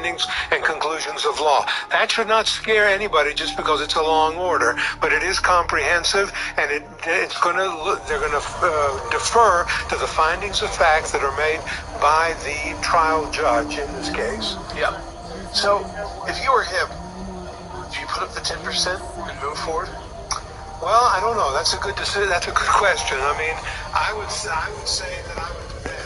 findings and conclusions of law. That should not scare anybody just because it's a long order, but it is comprehensive, and they're going to defer to the findings of facts that are made by the trial judge in this case. Yeah. So, if you were him, do you put up the 10% and move forward? Well, I don't know. That's a good question. I mean, I would say that I would do that.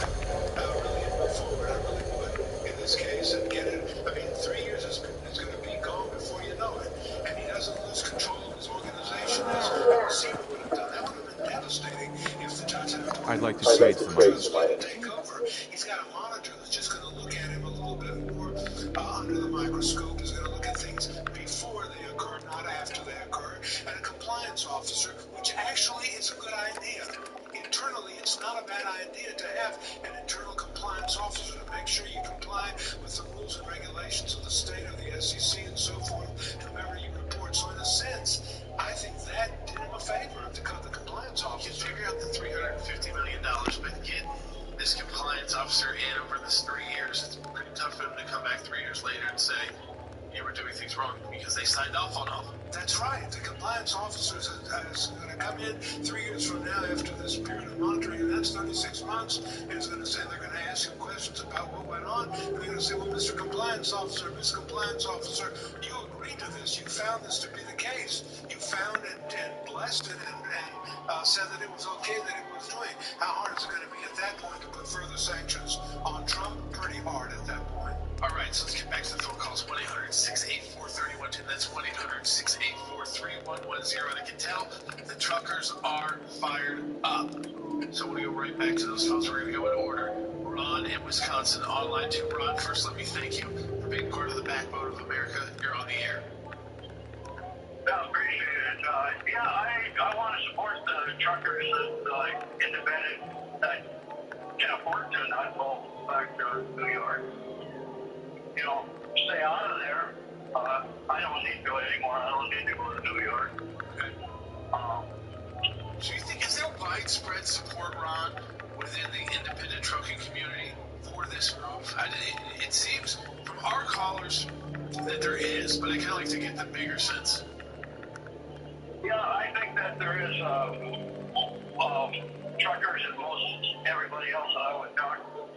over. He's got a monitor that's just going to look at him a little bit more under the microscope. He's going to look at things before they occur, not after they occur. And a compliance officer, which actually is a good idea. Internally, it's not a bad idea to have an internal compliance officer to make sure you comply with the rules and regulations of the state, of the SEC, and so forth, to whomever you report. So in a sense, I think that did him a favor to cut the compliance officer. You can figure out the $350 million, but get this compliance officer in over this 3 years. It's pretty tough for him to come back 3 years later and say, you were doing things wrong, because they signed off on all of them. That's right. The compliance officer is going to come in 3 years from now after this period of monitoring, and that's 36 months, and it's going to say, they're going to ask him questions about what went on, and they're going to say, well, Mr. Compliance Officer, Miss Compliance Officer, you agreed to this. You found this to be the case. You found it and blessed it and said that it was okay that it was doing. How hard is it going to be at that point to put further sanctions on Trump? Pretty hard at that point. All right, so let's get back to the phone calls. 1-800-684-3110. That's 1-800-684-3110. And I can tell the truckers are fired up. So we'll go right back to those phones. We're going to go in order. Ron in Wisconsin, online too. Ron, first let me thank you for being part of the backbone of America. You're on the air. I appreciate it. I want to support the truckers that independent that can afford to not go back to New York. You know, stay out of there. I don't need to go anymore. I don't need to go to New York. Okay. So you think, is there widespread support, Ron, within the independent trucking community for this move? It seems from our callers that there is, but I kind of like to get the bigger sense. Yeah, I think that there is truckers and most everybody else that I would talk to.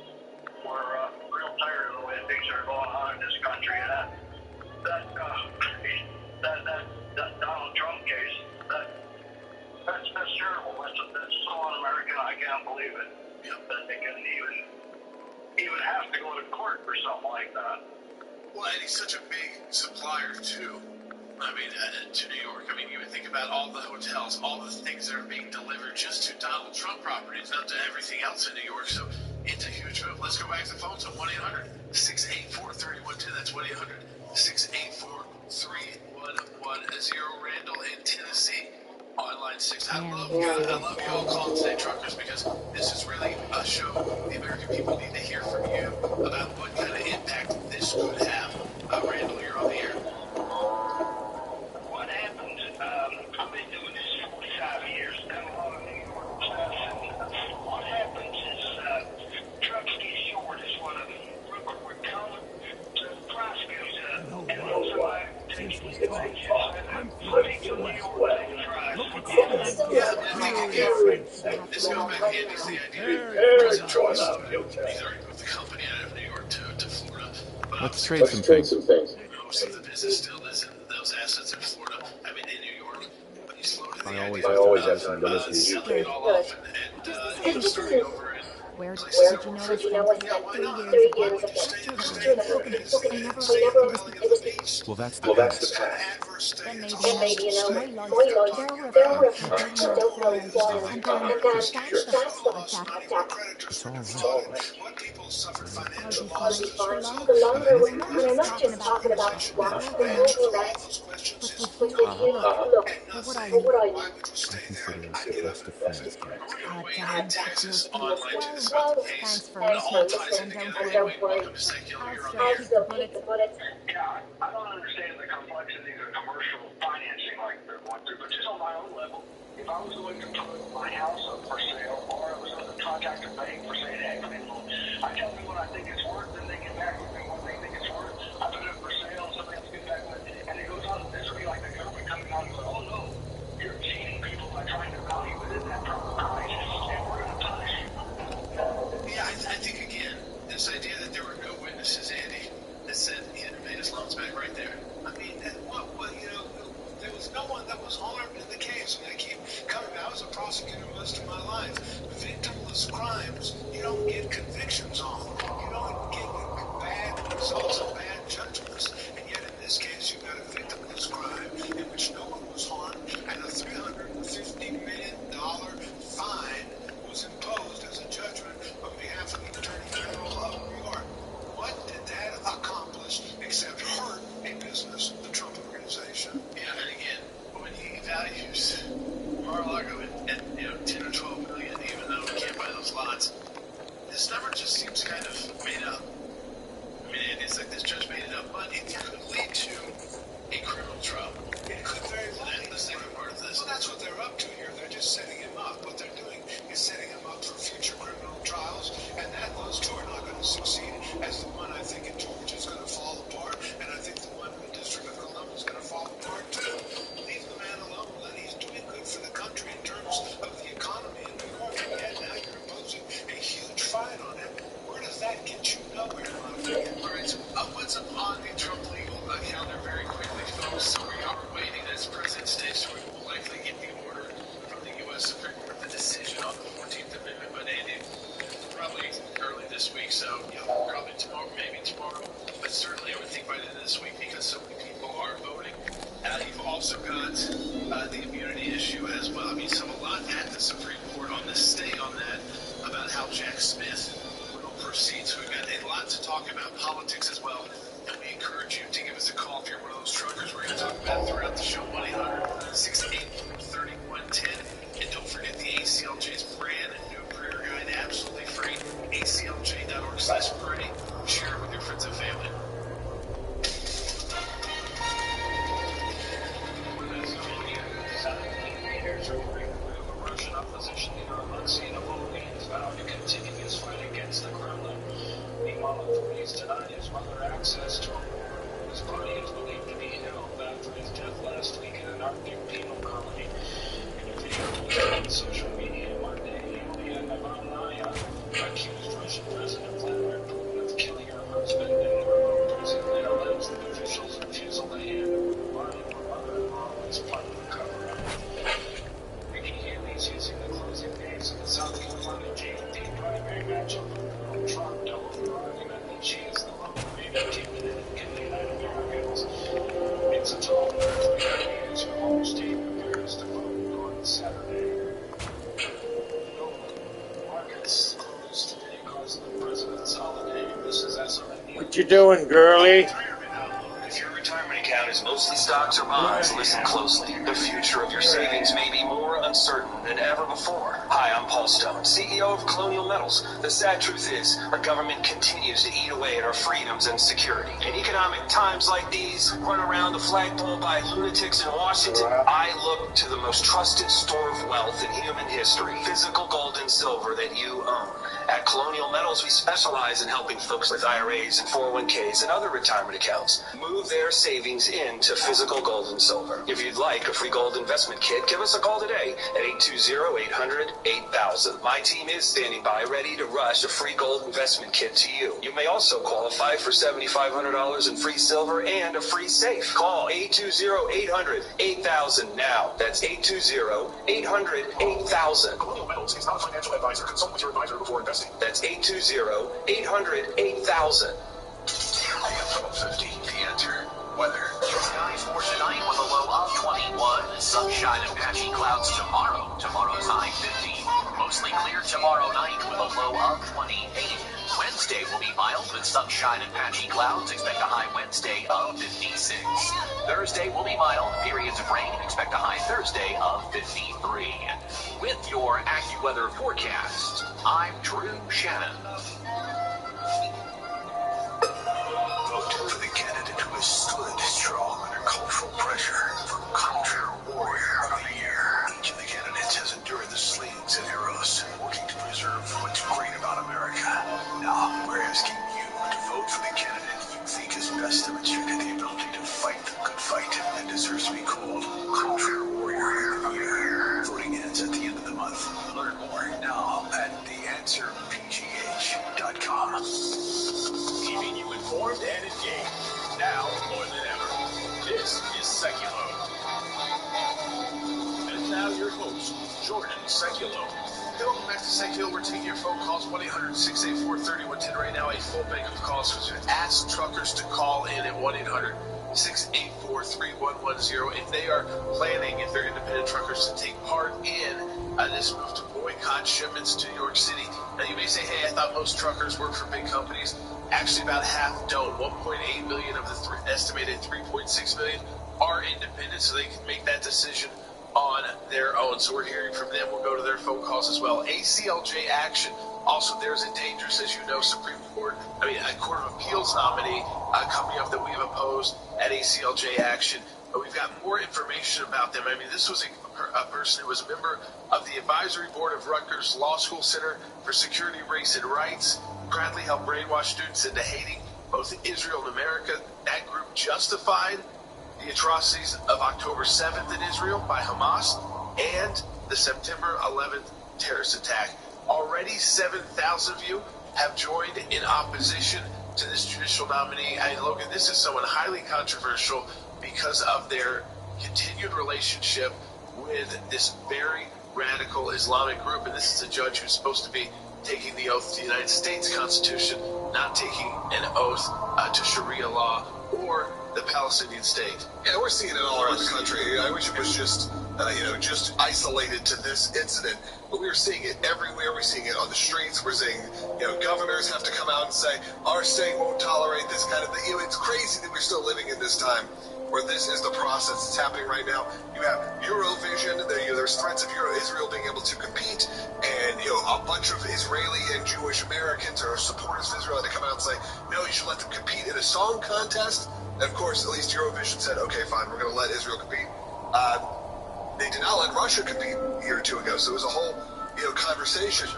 We're real tired of the way things are going on in this country, and that Donald Trump case, that's terrible. That's so un-American. I can't believe it. Yep. That they can even have to go to court for something like that. Well, and he's such a big supplier too. I mean, to New York. I mean, you would think about all the hotels, all the things that are being delivered just to Donald Trump properties, not to everything else in New York. So it's a huge move. Let's go back to the phones on 1-800-684-3110. That's 1-800-684-3110. Randall in Tennessee, online 6. I love you all calling today, truckers, because this is really a show the American people need to hear from you about what kind of impact this could have. Randall, you're on the air. What happens, I've been doing this 45 years, done a lot of New York stuff, and what happens is trucks get short is one of them. We're coming, so the price goes up, and then somebody takes these wages, and people in New York pay the price. Yeah, I think again, this goes back to Andy's the idea. President Trump is already moved the company out of New York to Florida. But Let's trade some things. most of the business still is in those assets in Florida. I mean, in New York. But you slow to the I idea always of have some limitations. selling it all off and starting over in Where places did you know I spent 3 years of that children looking at books and never it was Well, that's the Well, that's past. the past. then maybe Then my lawyers there were there were don't know and that's the It's all right. What people suffered financial the losses longer we're not just talking about what we're moving that look and what I nothing. Why would you I stay consider there? it the best of friends. in Texas online to this well, case. thanks for It all listening ties in and together. don't Anyway, worry. welcome to Secular. You're on the I'll air. still keep the bullets. Yeah, I don't understand the complexities of commercial financing like they're going through, but just on my own level, if I was going to put my house up for sale, or I was going to contact a bank for, say, an equity loan, I tell them what I think it's worth, and they get back with me what they think it's worth. I put it up for sale, somebody else gets back with it, and it goes on. This would be like the government coming out and going, oh no, you're cheating people by trying to value within that price, and we're going to punish you. Yeah, I think again, this idea that there were no witnesses, Andy, that said he had paid his loans back right there. I mean, there was no one that was harmed in the case. And I keep coming back. I was a prosecutor most of my life. Victimless crimes, you don't get convictions on. You don't get bad results and bad judgments. And yet in this case, you've got a victimless crime in which no one was harmed, and a $350 million fine was imposed as a judgment on behalf of the it's kind of made up. I mean, it's like this judge made it up, but it could lead to a criminal trial. It could very well. And the second part of this. Well, that's what they're up to here. They're just setting him up. What they're doing is setting him up for future criminal trials, and those two are not going to succeed. As the one I think in Georgia is going to fall apart, and I think the one in the District of Columbia is going to fall apart too. Leave the man alone. Let he's doing good for the country in terms of the economy in New York. And yet now you're imposing a huge fine on him. Where does that get you? Nowhere, in my opinion. All right, so what's up on the Trump legal calendar very quickly, folks? So we are waiting. It's President's Day, so we will likely get the order from the U.S. Supreme Court, the decision on the 14th Amendment, but Andy, probably early this week, so probably tomorrow, maybe tomorrow, but certainly I would think by the end of this week because so many people are voting. You've also got the immunity issue as well. I mean, so a lot at the Supreme Court on this stay on that about how Jack Smith will proceed. So we've got a lot to talk about, politics as well. And we encourage you to give us a call if you're one of those truckers. We're going to talk about it throughout the show. 1-800-684-3110. And don't forget the ACLJ's brand new prayer guide, absolutely free. ACLJ.org/pray. Share it with your friends and family. Russian opposition leader Alexei Navalny has vowed to continue his fight against the Kremlin. Meanwhile, authorities denied his mother access to a room. His body is believed to be held after his death last week in an Arctic penal colony. In a video posted on social media Monday, Yulia Navalnaya accused Russian President Vladimir Putin of killing her husband in the remote prison and alleged that officials' refusal to hand over the body of her mother-in-law was part of the cover-up. He's using the closing days of the South Carolina GOP primary matchup with Donald Trump to hold the argument that she is the lone remaining candidate in the United Americans. It's a tall order for candidates who home state prepares to vote on Saturday. Markets closed today because of the president's holiday. This is SRN. What you doing, girlie? If your retirement account is mostly stocks or bonds, listen closely. The future of your savings may be more uncertain than ever before. Hi, I'm Paul Stone, CEO of Colonial Metals. The sad truth is, our government continues to eat away at our freedoms and security. In economic times like these, run around the flagpole by lunatics in Washington, I look to the most trusted store of wealth in human history, physical gold and silver that you own. At Colonial Metals, we specialize in helping folks with IRAs and 401ks and other retirement accounts move their savings into physical gold and silver. If you'd like a free gold investment kit, give us a call today at 820-800-8000. My team is standing by, ready to rush a free gold investment kit to you. You may also qualify for $7,500 in free silver and a free safe. Call 820-800-8000 now. That's 820-800-8000. Colonial Metals is not a financial advisor. Consult with your advisor before investing. That's 820-800-8000. 12:50, the answer. Weather. Skies for tonight with a low of 21. Sunshine and patchy clouds tomorrow. Tomorrow's high 50. Mostly clear tomorrow night with a low of 28. Wednesday will be mild with sunshine and patchy clouds. Expect a high Wednesday of 56. Thursday will be mild. Periods of rain. Expect a high Thursday of 53. With your AccuWeather forecast, I'm Drew Shannon. Vote for the candidate who has stood strong under cultural pressure for Country Warrior of the Year. Each of the candidates has endured the slings and arrows, working to preserve what's great about America. Now, we're asking you to vote for the candidate you think has best demonstrated the ability to fight the good fight and deserves to be called Country Warrior of the Year. Voting ends at the end of the month. Learn more now at theanswerpgh.com. Keeping you informed and engaged. Now more than ever. This is Seculo. And now your host, Jordan Seculo. Hey, welcome back to Seculo. We're taking your phone calls, 1-800-684-3110 right now. A full bank of calls. So ask truckers to call in at 1-800-684-3110 if they are planning, if they're independent truckers, to take part in this move to boycott shipments to New York City. Now, you may say, hey, I thought most truckers work for big companies. Actually, about half don't. 1.8 million of the estimated 3.6 million are independent, so they can make that decision on their own. So we're hearing from them. We'll go to their phone calls as well. ACLJ Action Also, there's a dangerous, as you know, a Court of Appeals nominee coming up that we have opposed at ACLJ action. But we've got more information about them. I mean, this was a person who was a member of the advisory board of Rutgers Law School Center for Security, Race, and Rights. Currently helped brainwash students into hating both Israel and America. That group justified the atrocities of October 7th in Israel by Hamas and the September 11th terrorist attack. Already 7,000 of you have joined in opposition to this judicial nominee. And Logan, this is someone highly controversial because of their continued relationship with this very radical Islamic group. And this is a judge who's supposed to be taking the oath to the United States Constitution, not taking an oath to Sharia law or the Palestinian state. Yeah, we're seeing it all around the country. I wish it was just isolated to this incident, but we're seeing it everywhere. We're seeing it on the streets. We're seeing, governors have to come out and say, our state won't tolerate this kind of thing. It's crazy that we're still living in this time where this is the process that's happening right now. You have Eurovision. There's threats of Israel being able to compete, and a bunch of Israeli and Jewish Americans or supporters of Israel had to come out and say, no, you should let them compete in a song contest. And of course, at least Eurovision said, okay, fine, we're going to let Israel compete. They did not let Russia compete a year or two ago, so it was a whole, conversation.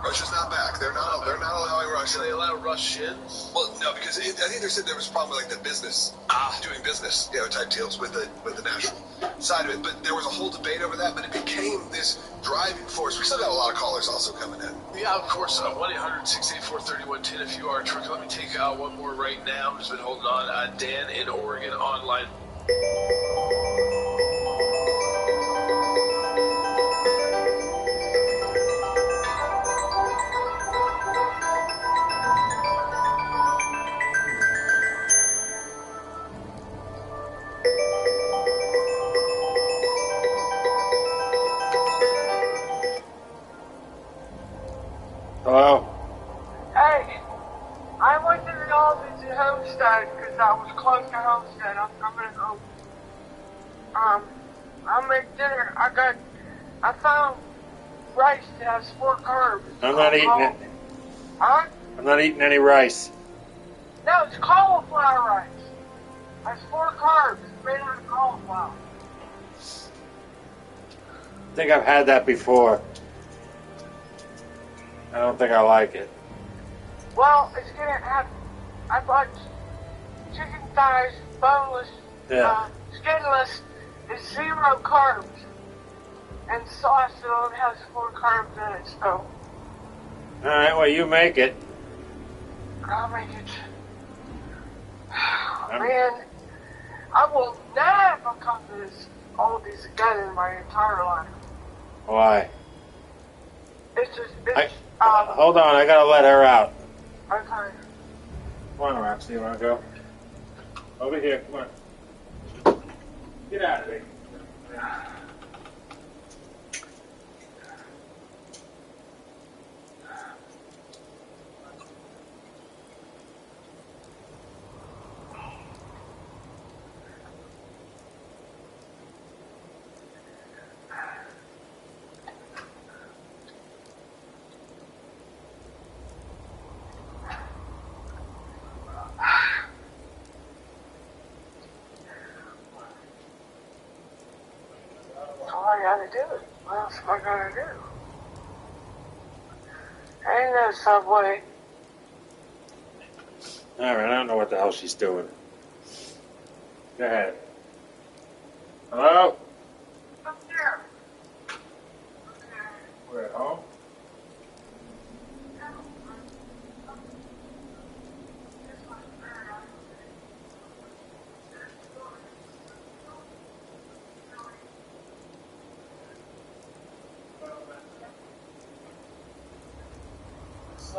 Russia's not back. They're not allowing Russia. They allow Russians? Well, no, because I think they said there was a problem with the business, doing business, type deals with the national side of it. But there was a whole debate over that. But it became this driving force. We still got a lot of callers also coming in. Yeah, of course. 1-800-684-3110 if you are a trucker. Let me take one more right now who's been holding on. Dan in Oregon online. Hello? Hey, I went to the office at Homestead because I was close to Homestead. I'm coming home. I'll make dinner. I found rice that has 4 carbs. I'm not eating it. Huh? I'm not eating any rice. No, it's cauliflower rice. It has 4 carbs. It's made out of cauliflower. I think I've had that before. I don't think I like it. Well, it's gonna have. I bought chicken thighs, boneless, skinless. It's 0 carbs, and sauce that only has 4 carbs in it. So. All right, well, you make it. I'll make it. Man, I will never come to all this again in my entire life. Why? It's just. Hold on, I gotta let her out. Okay. Come on, Roxy, you wanna go? Over here, come on. Get out of here. I gotta do it. What else am I gonna do? Ain't no Subway. All right, I don't know what the hell she's doing. Go ahead. Hello? I'm here. We're at home?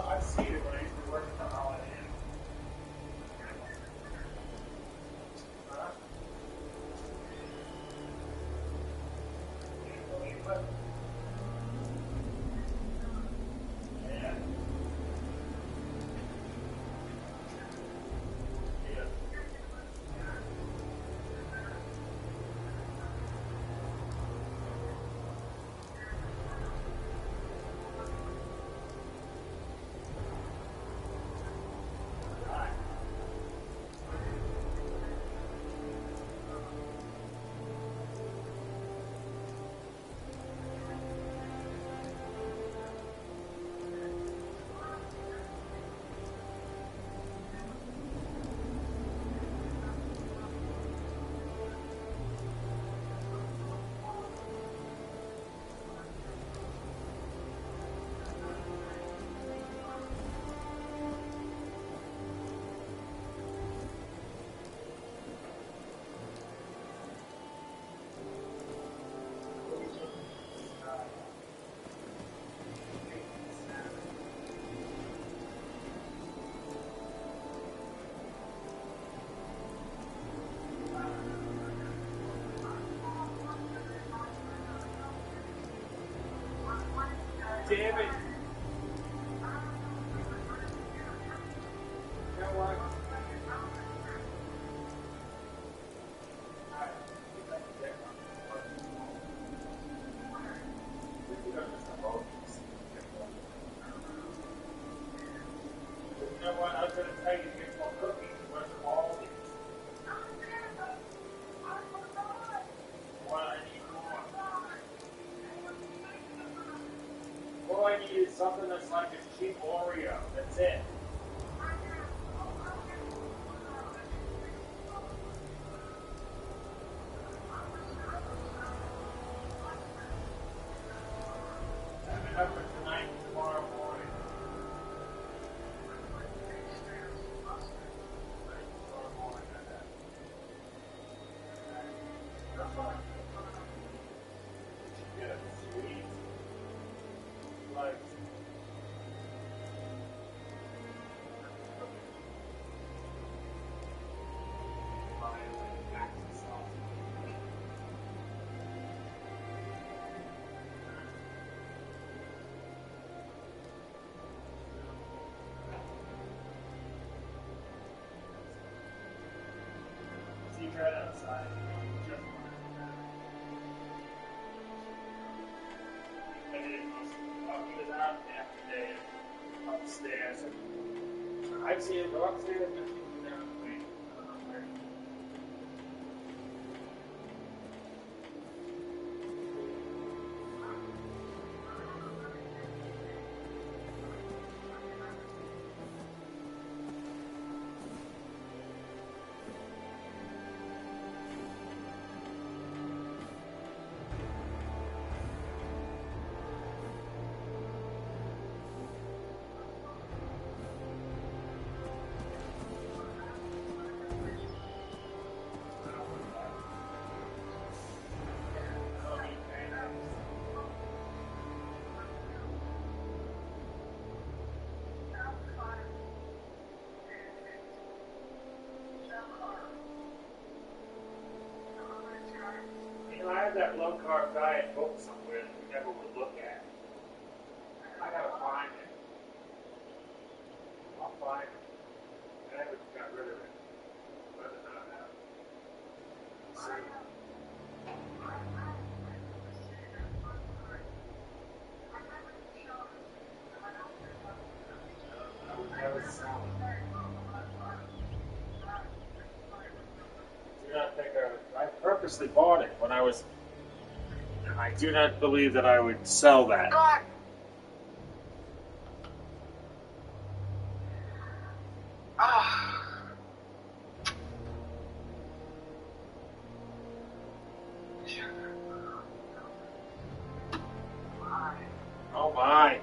I see it when I used to work at the Holiday Inn. you to get more cookies. Where's all these? What I need more. All I need is something that's like a cheap Oreo. That's it. Have it up for tonight and tomorrow morning. Yeah, sweet. Like, secret outside. Just he was out yesterday upstairs. I'd see him go upstairs and he was down the way. I don't know where. I have that low carb diet book somewhere that we never would look at. I gotta find it. I'll find it. I never got rid of it. But not have it. See. I would never sell it. I do not think I purposely bought it when I was. And I do not believe that I would sell that. God. Oh my.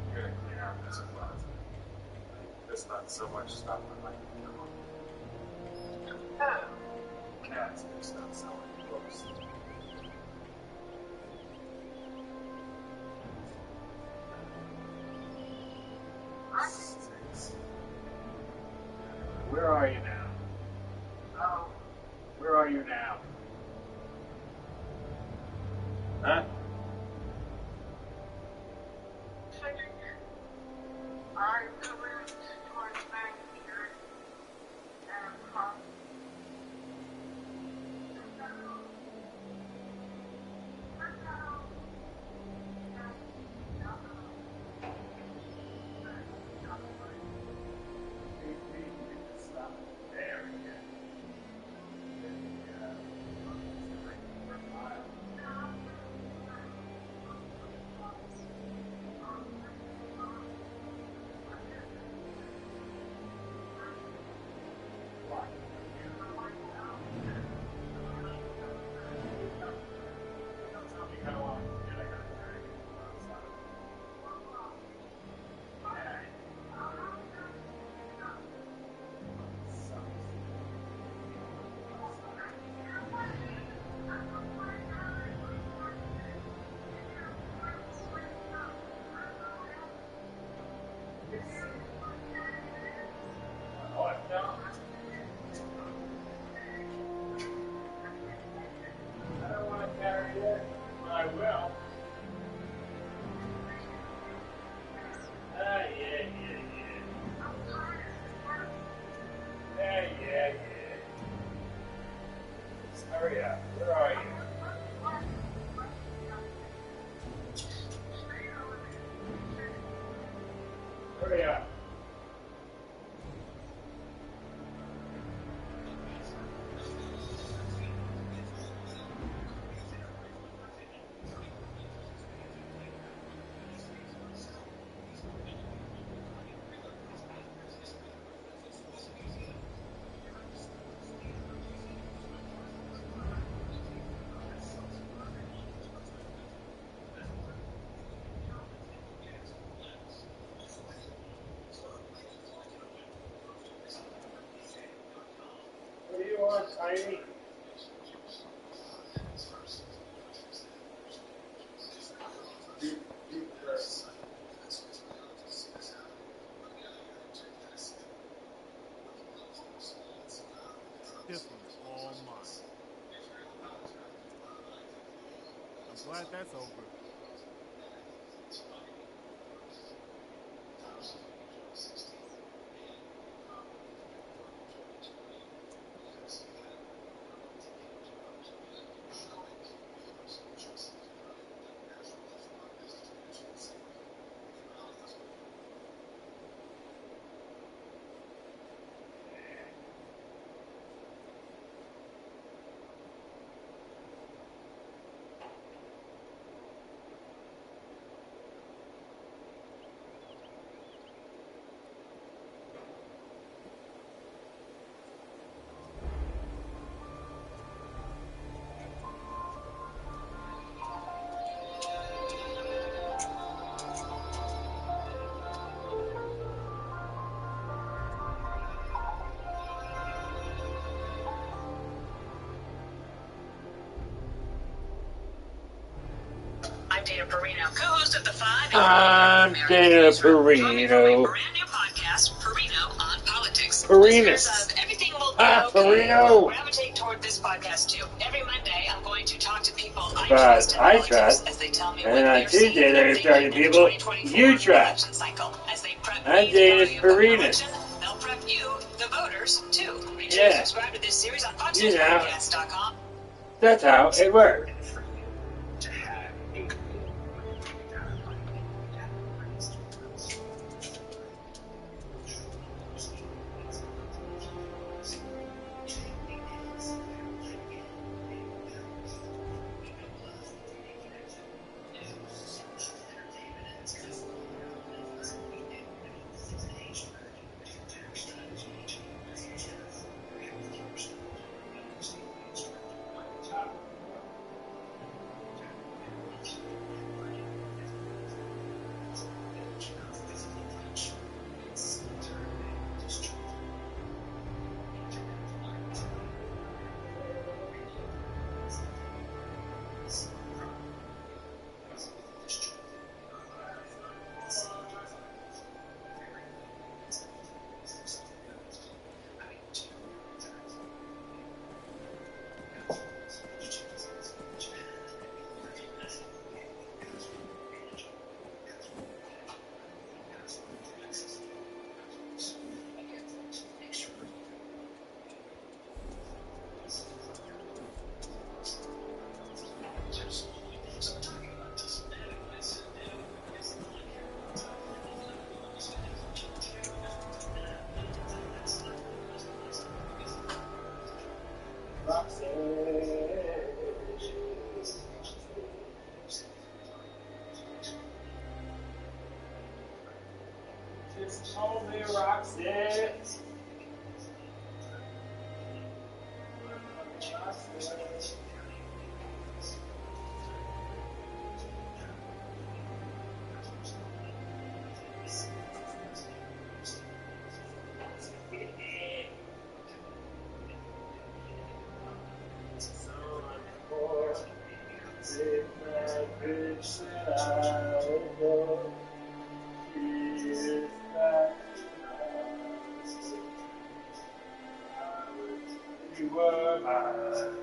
I'm gonna clean out this closet. There's not so much stuff I like. Cats and stuff selling books. Where are you now? Oh. Where are you now? Huh? I'm coming towards Vancouver. Hurry up. Where are you? Hurry up. What do you want, Tiny? This one's all mine. I'm glad that's over. I'm Dana Perino, co-host of The Five. I'm Dana Perino. Brand new podcast, Perino on Politics. Perino. Listeners of Everything Will Be Okay Perino. will gravitate toward this podcast too. Every Monday, I'm going to talk to people I But trust in I politics trust. as they tell me And what on they're seeing Tuesday, they're and starting thinking in people the 2024 you trust. election cycle. As they prep I'm me Dana to vote Perino. election, they'll prep you, the voters, too. Make sure Yeah. to subscribe to this series on You know. FoxNewsPodcast.com. That's how it works. Just told me, Roxy. You were mine.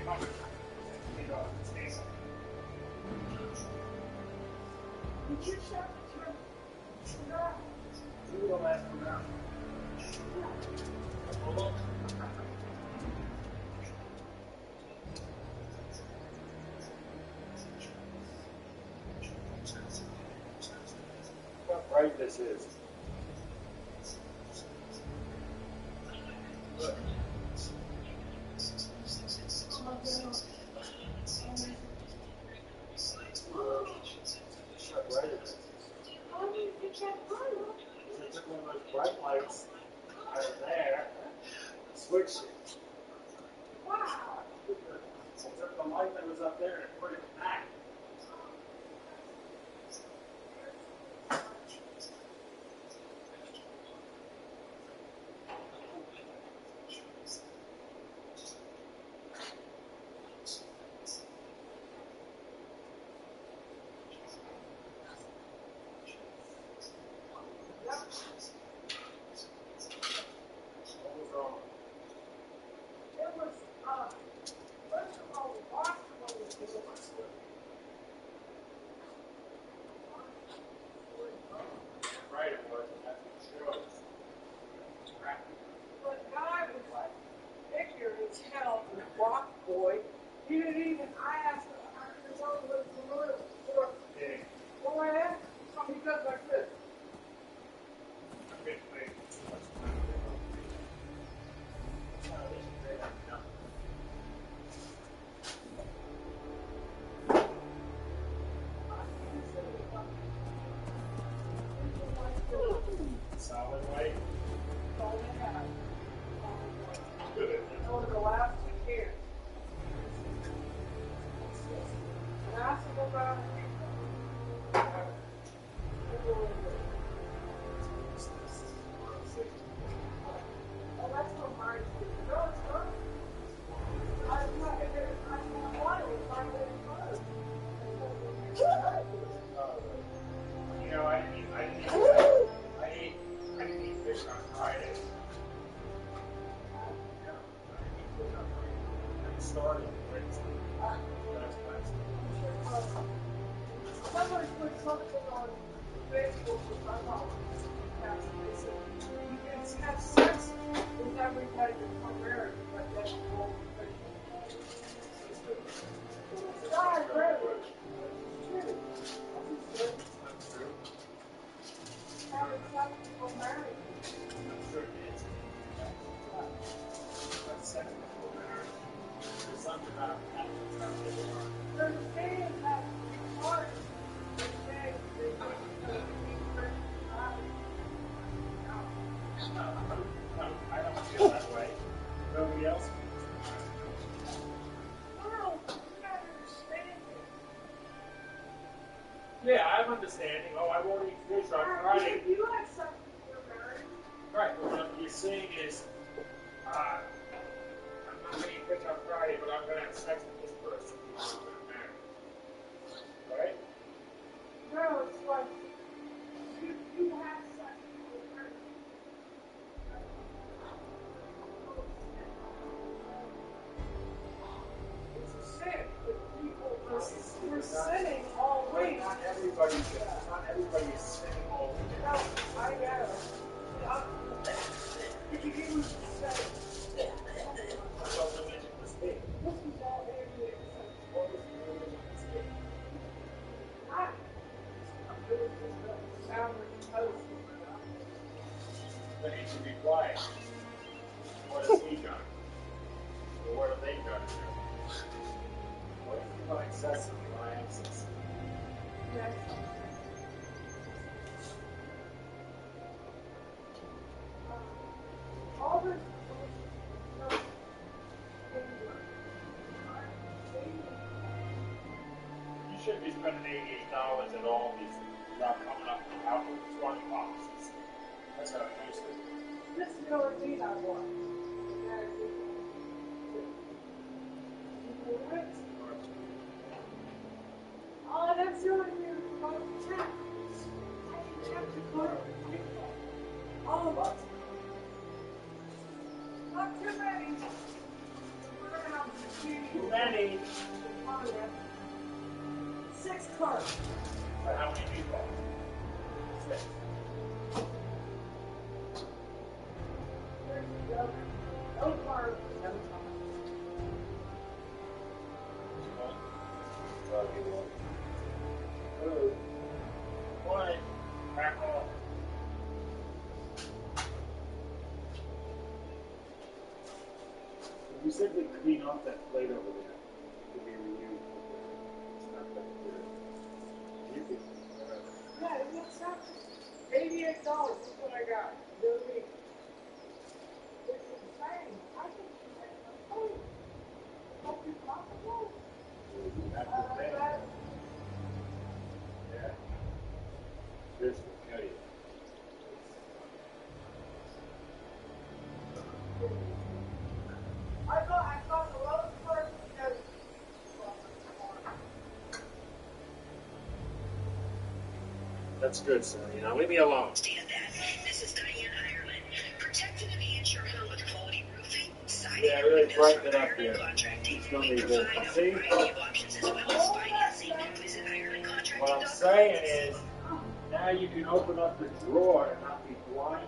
coming. You know, it's Did you shut your door? we will last around. Hold on. How bright this is. Look. How bright it is. How do you get that bright? I took one of those bright lights out of there, switched it. Wow. I took the light that was up there and put it back. Solid white. Good. Over the last 2 years. And I said, go back. Oh, that's what mine is. No, it's not. I'm not going to want it. It's not going You know, I didn't eat fish on Friday. I started Wednesday. Somebody put something on Facebook with my mom. They said, you can have sex with everybody that's American, but that's wrong. God, really? True. That's true. Having sex with American. I'm sure it is. But sex before marriage. There's something about that. There's a saying that hard. They say they No, I don't feel that way. Nobody else feels well, you gotta understand it. Yeah, I'm understanding. Oh, I won't eat fish on Friday. You have something you're married. Right, well, what you're saying is, I'm not going to eat fish on Friday, but I'm going to have sex with this person before I'm married. Right? No, it's like you have sex with her. It's a sin that people were sinning all week. Not everybody is sinning all week. No, I know. If you give me say, What religion was me? this is all there is. What was the religion was me? I'm doing this sound post. Then he should be quiet. What has he done? Or what have they done to him? What if you find excessive in my access? Yes. All this. You shouldn't be spending $88 at all these without coming up with 20 boxes. That's how I used to. This is the only thing I want. Oh, that's the only thing about the cat. I can check the color. All of us. Not too many. We're gonna have Too many. 6 cards. For how many people? 6. No cards. One. Back off. You simply clean off that plate over there to be reused. It's not that good. You can, Yeah, it's not $88 is what I got. You know what I mean? It's insane. I think it's insane. Hope you possible. that's the thing. Yeah. This will kill you. I thought the lowest person because That's good, Sonny. Now leave me alone. Understand that. This is Diane Ireland. Protect and enhance your home with quality roofing, siding, Yeah, and really windows brighten from it up Ireland here. Contracting. It's gonna We be good. provide a See? variety of options as well as financing. Visit IrelandContracting.com. What I'm saying is, now you can open up the drawer and not be blind.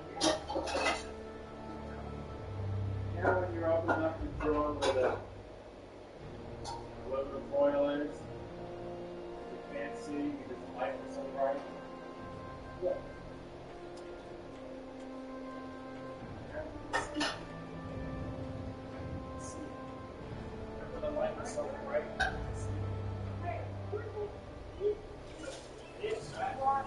You know when you're opening up the drawer where the aluminum foil is? You can't see because the light is so bright. Yeah. See. Remember the light was so bright? Yes, right.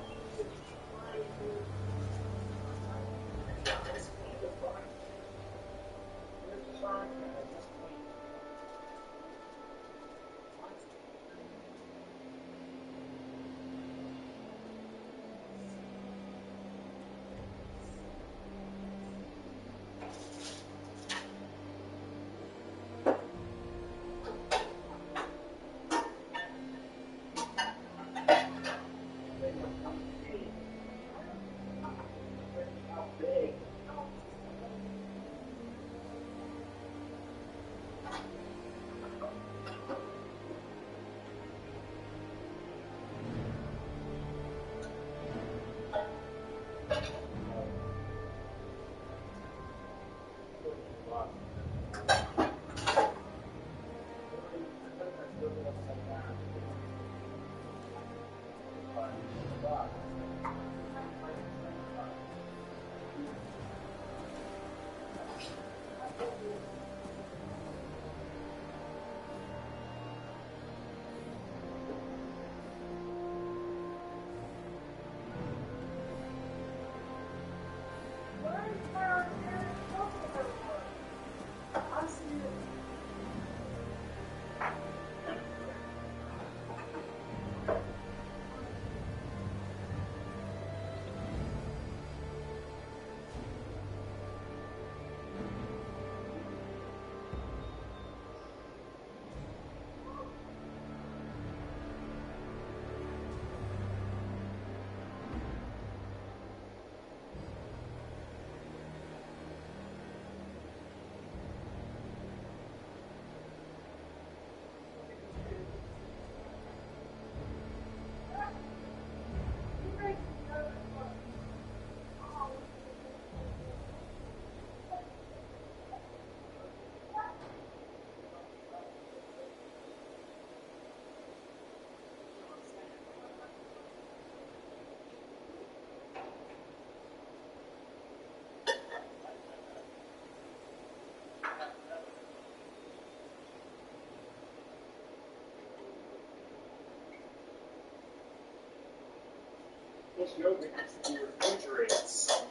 This yogurt needs to be refrigerated.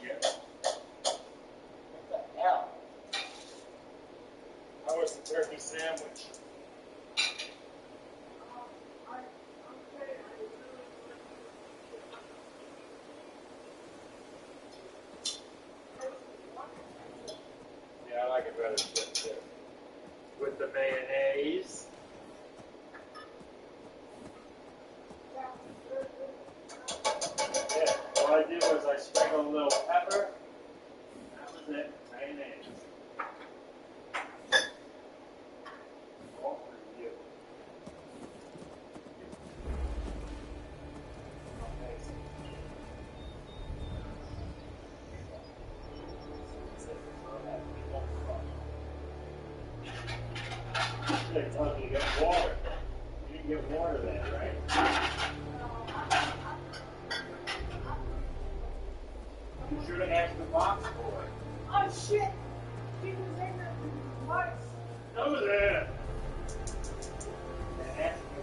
Yeah. What the hell? How was the turkey sandwich? Yeah, I like it better than too. With the mayonnaise. Yeah, all I did was I sprinkled a little pepper. That was it. Mayonnaise. they tell you to get water. You didn't get water there, right? You should have asked the box boy. Oh shit! He was in there twice. Over there. And ask you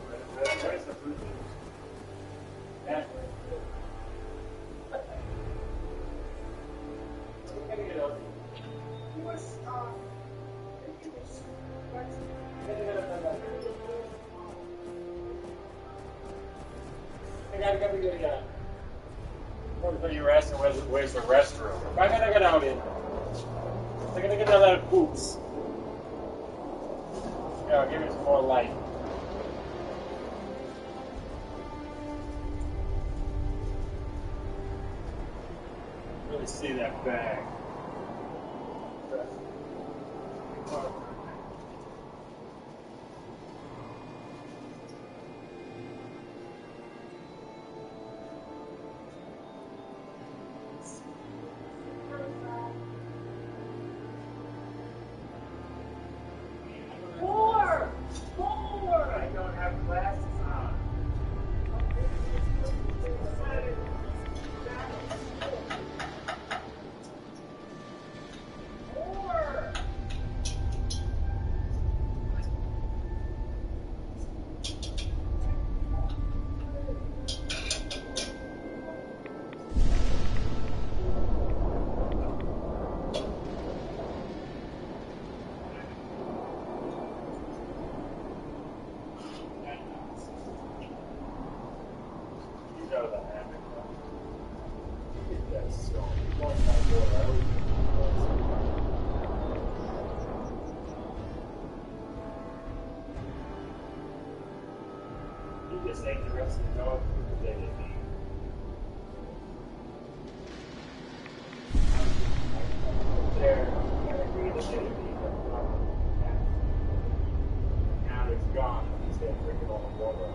where's the fruit juice? That's where it's good. We're gonna get over. He was, he was, I gotta go get what you were asking, where's the restroom? I gotta get out in. I gotta get out of that boots. Yeah, give me some more light. Really see that bag. More! I don't have glasses on. More! You know that happened. That's so. One time more, I always you just ate the rest of the dog food they didn't eat. There, I agree that they didn't eat that problem. Now it's gone. He's going to drink it all the water.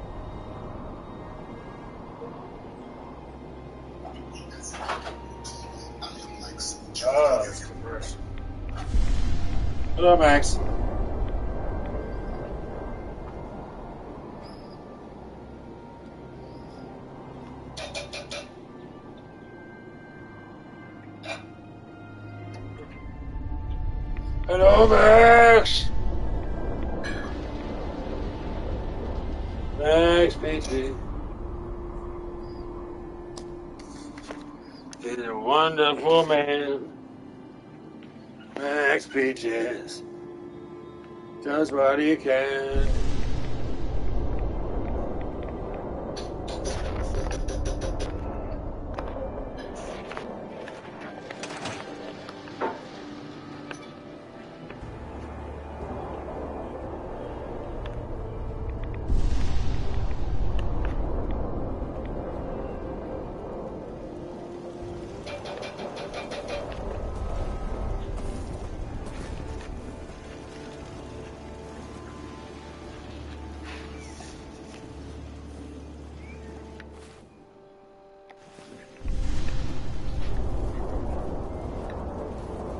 Oh, it's commercial. Hello, Max. Hello, Max. Max Petrie is a wonderful man. Max Peaches does what he can.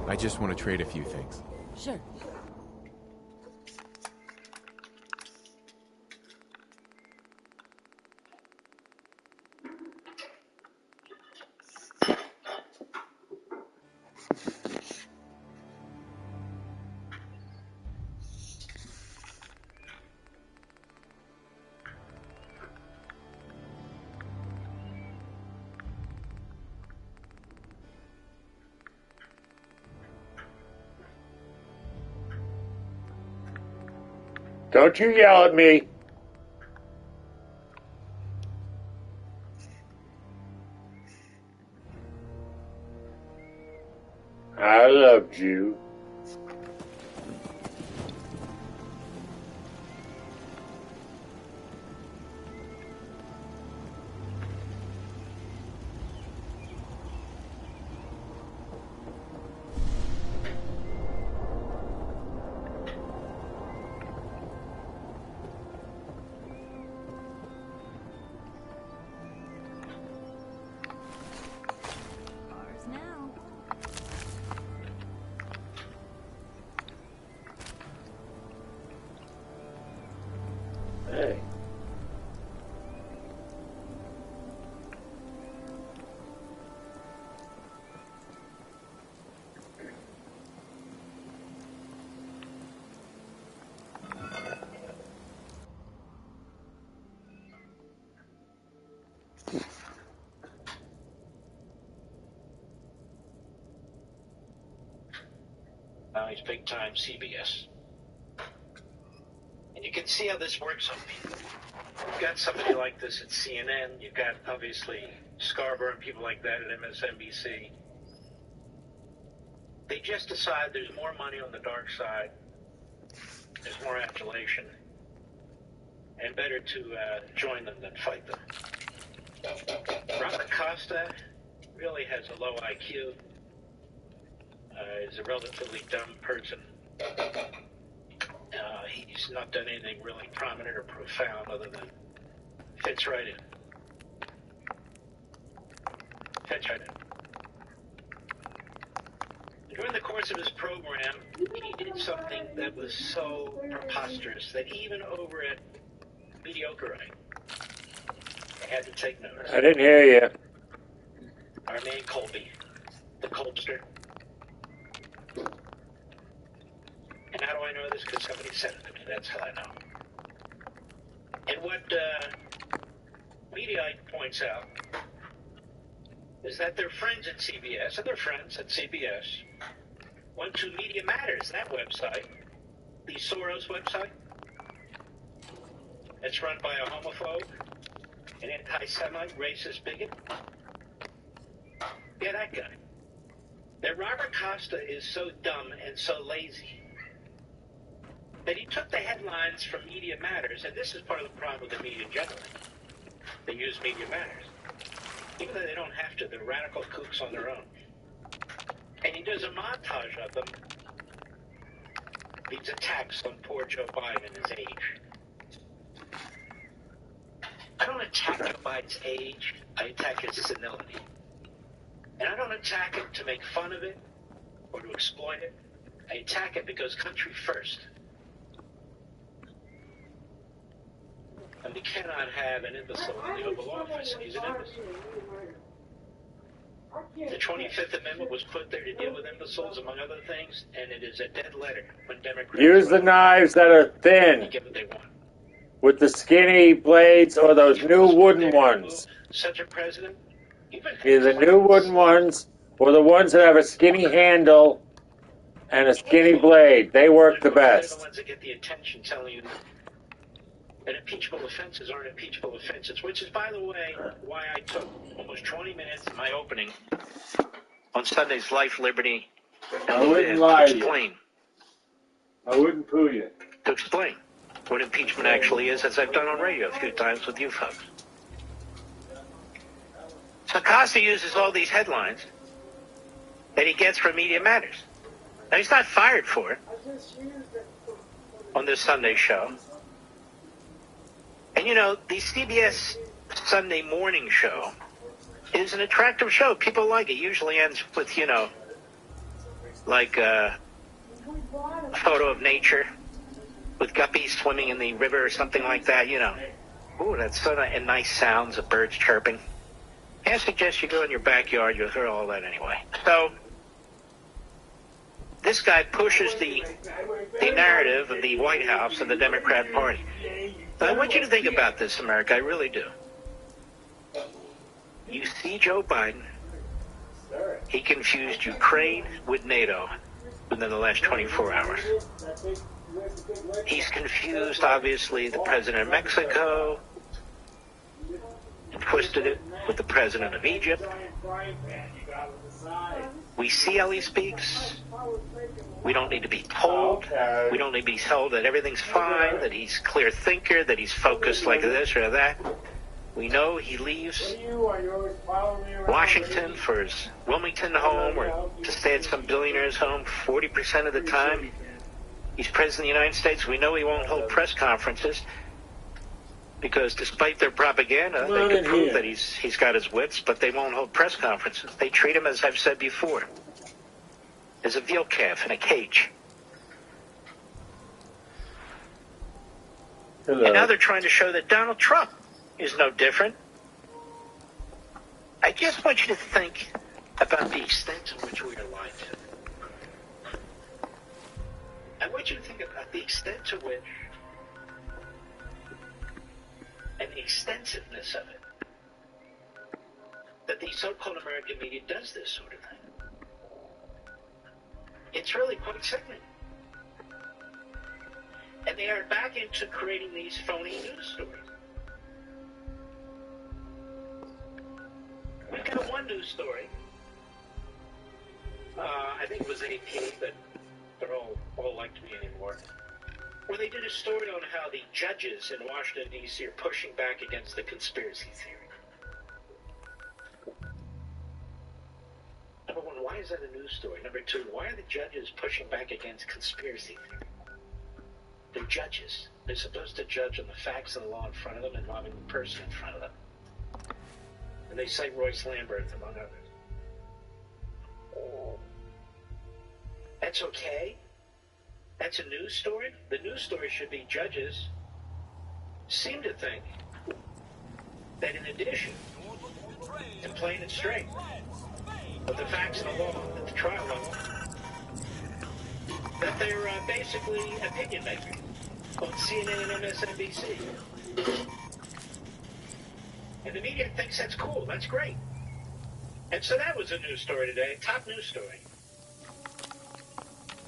I just want to trade a few things. Sure. Don't you yell at me. I loved you. Ours now. Hey. Now he's big time CBS. And you can see how this works on people. You've got somebody like this at CNN. You've got, obviously, Scarborough and people like that at MSNBC. They just decide there's more money on the dark side. There's more adulation. And better to join them than fight them. Robert Costa really has a low IQ. Is a relatively dumb person. He's not done anything really prominent or profound other than fits right in. Fits right in. During the course of his program, he did something that was so preposterous that even over at Mediocrite, they had to take notice. I didn't hear you. Our man Colby, the Colbster. And how do I know this? Because somebody said it to me. That's how I know. And what Mediaite points out is that their friends at CBS, and their friends at CBS, went to Media Matters, that website, the Soros website. It's run by a homophobe, an anti-Semite, racist bigot. Yeah, that guy. That Robert Costa is so dumb and so lazy that he took the headlines from Media Matters, and this is part of the problem with the media generally. They use Media Matters. Even though they don't have to, they're radical kooks on their own. And he does a montage of them, these attacks on poor Joe Biden and his age. I don't attack Joe Biden's age, I attack his senility. And I don't attack it to make fun of it or to exploit it. I attack it because country first. And we cannot have an imbecile in the Oval Office. He's an imbecile. The 25th Amendment was put there to deal with imbeciles, among other things, and it is a dead letter when Democrats... Use the knives that are thin. Get what they want. With the skinny blades or those new wooden ones. Such a president? Either the new wooden ones or the ones that have a skinny handle and a skinny blade. They work the best. They're the ones that get the attention telling you that impeachable offenses aren't impeachable offenses, which is, by the way, why I took almost 20 minutes in my opening on Sunday's Life, Liberty, and I wouldn't lie to you. I wouldn't poo you. To explain what impeachment actually is, as I've done on radio a few times with you folks. So Costa uses all these headlines that he gets from Media Matters. Now, he's not fired for it on this Sunday show. And, you know, the CBS Sunday morning show is an attractive show. People like it. Usually ends with, you know, like a photo of nature with guppies swimming in the river or something like that, you know. Ooh, that's so nice. And nice sounds of birds chirping. I suggest you go in your backyard. You'll hear all that anyway. So this guy pushes the narrative of the White House and the Democrat Party. Now, I want you to think about this, America. I really do. You see Joe Biden. He confused Ukraine with NATO within the last 24 hours. He's confused, obviously, the president of Mexico. Twisted it with the president of Egypt. We see how he speaks. We don't need to be told. We don't need to be told that everything's fine, that he's a clear thinker, that he's focused like this or that. We know he leaves Washington for his Wilmington home or to stay at some billionaire's home 40% of the time. He's president of the United States. We know he won't hold press conferences because despite their propaganda, they can prove that he's got his wits, but they won't hold press conferences. They treat him, as I've said before, as a veal calf in a cage. And now they're trying to show that Donald Trump is no different. I just want you to think about the extent to which we are lied to. I want you to think about the extent to which and the extensiveness of it that the so-called American media does this sort of thing. It's really quite sickening. And they are back into creating these phony news stories. We've got one news story. I think it was AP, but they're all like me anymore. Where they did a story on how the judges in Washington, D.C. are pushing back against the conspiracy theory. Number one, why is that a news story? Number two, why are the judges pushing back against conspiracy theory? They're judges. They're supposed to judge on the facts and the law in front of them involving the person in front of them. And they cite Royce Lamberth, among others. That's okay? That's a news story? The news story should be judges seem to think that in addition to playing it straight with the facts and the law at the trial level, that they're basically opinion makers on CNN and MSNBC. And the media thinks that's cool. That's great. And so that was a news story today, top news story.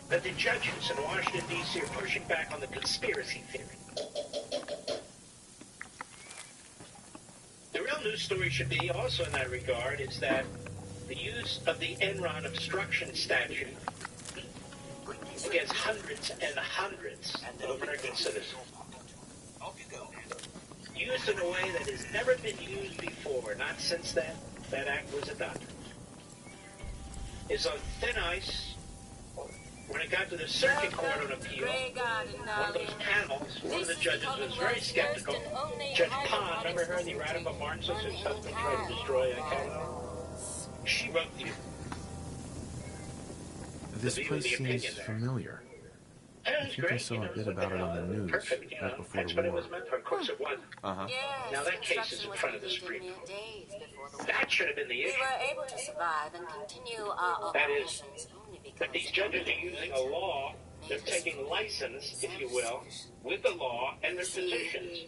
That the judges in Washington, D.C. are pushing back on the conspiracy theory. The real news story should be, also in that regard, is that the use of the Enron obstruction statute against hundreds and hundreds of American citizens, used in a way that has never been used before, not since that act was adopted, is on thin ice. When it got to the circuit court on appeal, one of those panels, one of the judges was very skeptical. Judge Pond, remember her, the radical Marxist whose husband tried to destroy Canada? She wrote the This place seems familiar. I think I saw a bit about it on the news right before that's the what it war. was meant for. Of course it wasn't. Uh-huh. Now that case is in front of the Supreme Court. That should have been the issue. We were able to survive and continue our That is, operations only because that these judges are using a law, they're taking license, if you will, with the law and their positions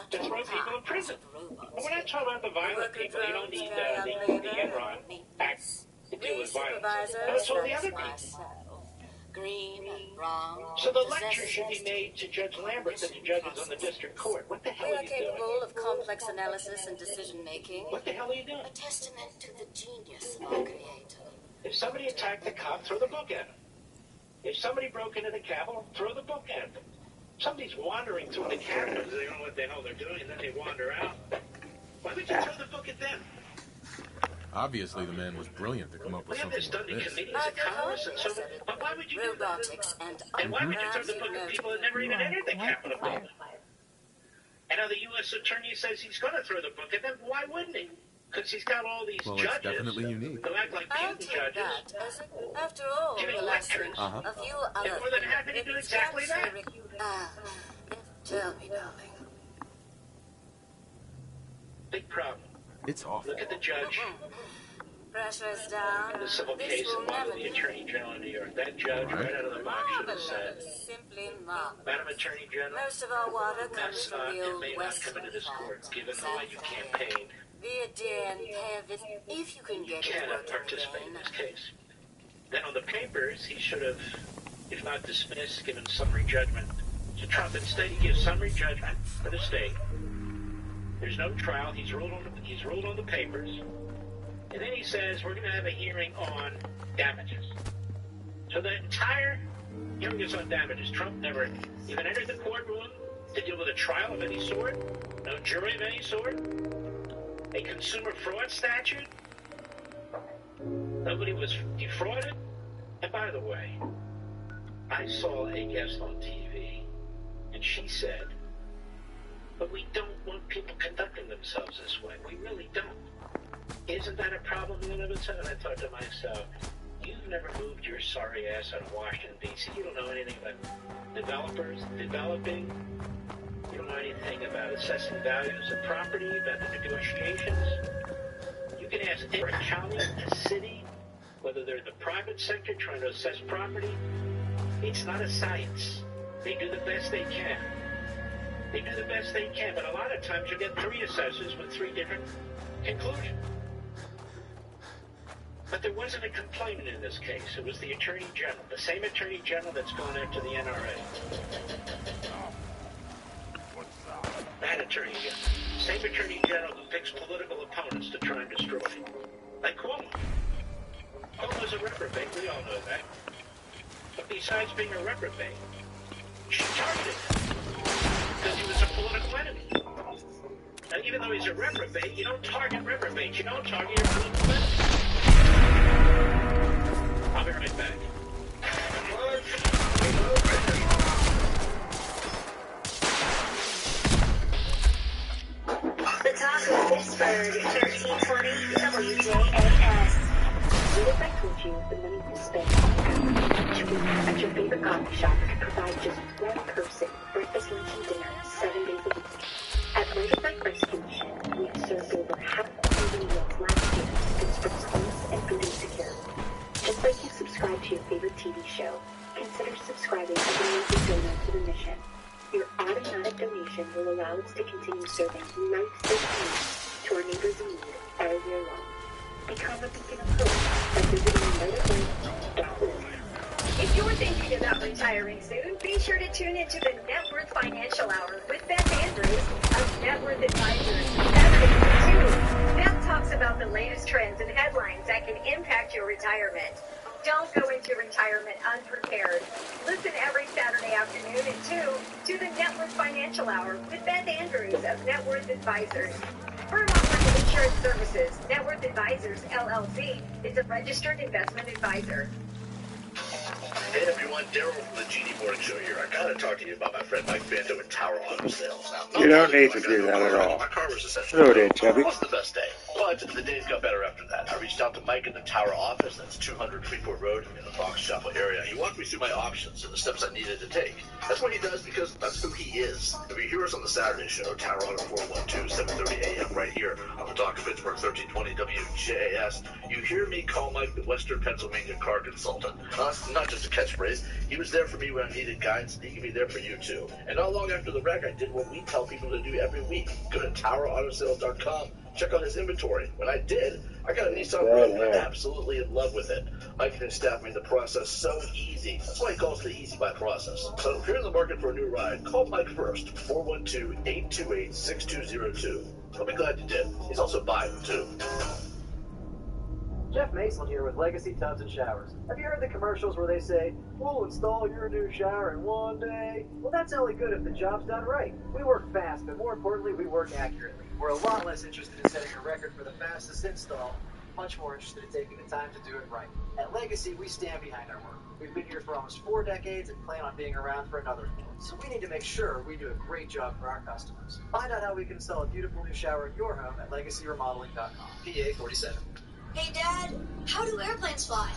to throw people in prison. But we're not talking about the violent people. You don't need the Enron Act to deal with violence. That's all the other people. Green, brown, So the lecture should be made to Judge Lambert and the judges on the district court. What the hell we are are you doing? capable of complex analysis and decision making. What the hell are you doing? A testament to the genius of our creator. If somebody attacked the cop, throw the book at him. If somebody broke into the Capitol, throw the book at him. Somebody's wandering through the Capitol because they don't know what the hell they're doing, and then they wander out. Why would you throw the book at them? Obviously, the man was brilliant to come up with We have something this done like in this. committees of Congress and so on. But why would you do that? Robotics And why would you throw the book at people that never even entered the Capitol building? And now the U.S. Attorney says he's going to throw the book at them. Why wouldn't he? Because he's got all these Well, judges it's definitely unique. who act like I'll Putin take judges. that as a, after all, Giving the lesson lectures. Uh-huh. a few They're other more than happy to do exactly that. Tell me, darling. Big problem. It's awful. Look at the judge Pressure's down. in the civil This case will involving never the be Attorney General in New York. That judge, right out of the box, should have said, marvelous. Simply marvelous. Madam Attorney General, Most of our water comes that's from the it old may not West come into this court, Front. given the way you campaigned. Be a dear and pay a visit if you can You get it cannot working participate in again. this case. Then on the papers, he should have, if not dismissed, given summary judgment to Trump. Instead, he gives summary judgment for the state. There's no trial. He's ruled on the papers. And then he says, we're going to have a hearing on damages. So the entire hearing is on damages. Trump never even entered the courtroom to deal with a trial of any sort. No jury of any sort. A consumer fraud statute. Nobody was defrauded. And by the way, I saw a guest on TV, and she said, but we don't want people conducting themselves this way. We really don't. Isn't that a problem in and of itself? And I thought to myself, you've never moved your sorry ass out of Washington, D.C. You don't know anything about developers, developing, You don't know anything about assessing values of property, about the negotiations. You can ask a county, a city, whether they're in the private sector trying to assess property. It's not a science. They do the best they can. They do the best they can, but a lot of times you get 3 assessors with 3 different conclusions. But there wasn't a complainant in this case. It was the Attorney General, the same Attorney General that's gone after the NRA. That Attorney General. Same Attorney General who picks political opponents to try and destroy. Like Cuomo. Cuomo's a reprobate, we all know that. But besides being a reprobate, she targeted him because he was a political enemy. And even though he's a reprobate, you don't target reprobates. You don't target your political enemies. I'll be right back. The top of Pittsburgh, 1320 WJAS. We would like to infuse the money you spend each week at your favorite coffee shop to provide just one person breakfast, lunch, and dinner 7 days a week. At Motorbike Rescue Mission, we have served over 500,000 meals last year to Pittsburgh's homeless and food insecure. Just like you subscribe to your favorite TV show, consider subscribing as a monthly donor to the mission. Your automatic donation will allow us to continue serving life-saving needs to our neighbors in need all year long. Become a beacon of hope by visiting motorbike.org. If you're thinking about retiring soon, be sure to tune into the Net Worth Financial Hour with Beth Andrews of Net Worth Advisors. Beth talks about the latest trends and headlines that can impact your retirement. Don't go into retirement unprepared. Listen every Saturday afternoon at 2 to the Net Worth Financial Hour with Beth Andrews of Net Worth Advisors. Firm offering of insurance services, Net Worth Advisors, LLC, is a registered investment advisor. Hey everyone, Daryl from the GD Morning Show here. I gotta talk to you about my friend Mike Bando at Tower Auto Sales. Now, You don't need to do that at all. My car was essentially Hello there, Chubby. It wasn't the best day, but the days got better after that. I reached out to Mike in the Tower office. That's 200 Freeport Road in the Fox Chapel area. He walked me through my options and the steps I needed to take. That's what he does because that's who he is. If you hear us on the Saturday show, Tower Auto 412, 7:30 a.m. right here on the Talk of Pittsburgh 1320 WJAS, you hear me call Mike the Western Pennsylvania car consultant. Not just a catchphrase. He was there for me when I needed guidance, and he can be there for you too. And not long after the wreck, I did what we tell people to do every week. Go to TowerAutoSales.com, check out his inventory. When I did, I got a Nissan Rogue, and I'm absolutely in love with it. Mike and his staff made the process so easy. That's why he calls it the Easy Buy process. So if you're in the market for a new ride, call Mike first, 412-828-6202. I'll be glad you did. He's also buying too. Jeff Mason here with Legacy Tubs and Showers. Have you heard the commercials where they say, we'll install your new shower in 1 day? Well, that's only good if the job's done right. We work fast, but more importantly, we work accurately. We're a lot less interested in setting a record for the fastest install, much more interested in taking the time to do it right. At Legacy, we stand behind our work. We've been here for almost 4 decades and plan on being around for another 4. So we need to make sure we do a great job for our customers. Find out how we can install a beautiful new shower in your home at LegacyRemodeling.com. PA 47. Hey, Dad, how do airplanes fly?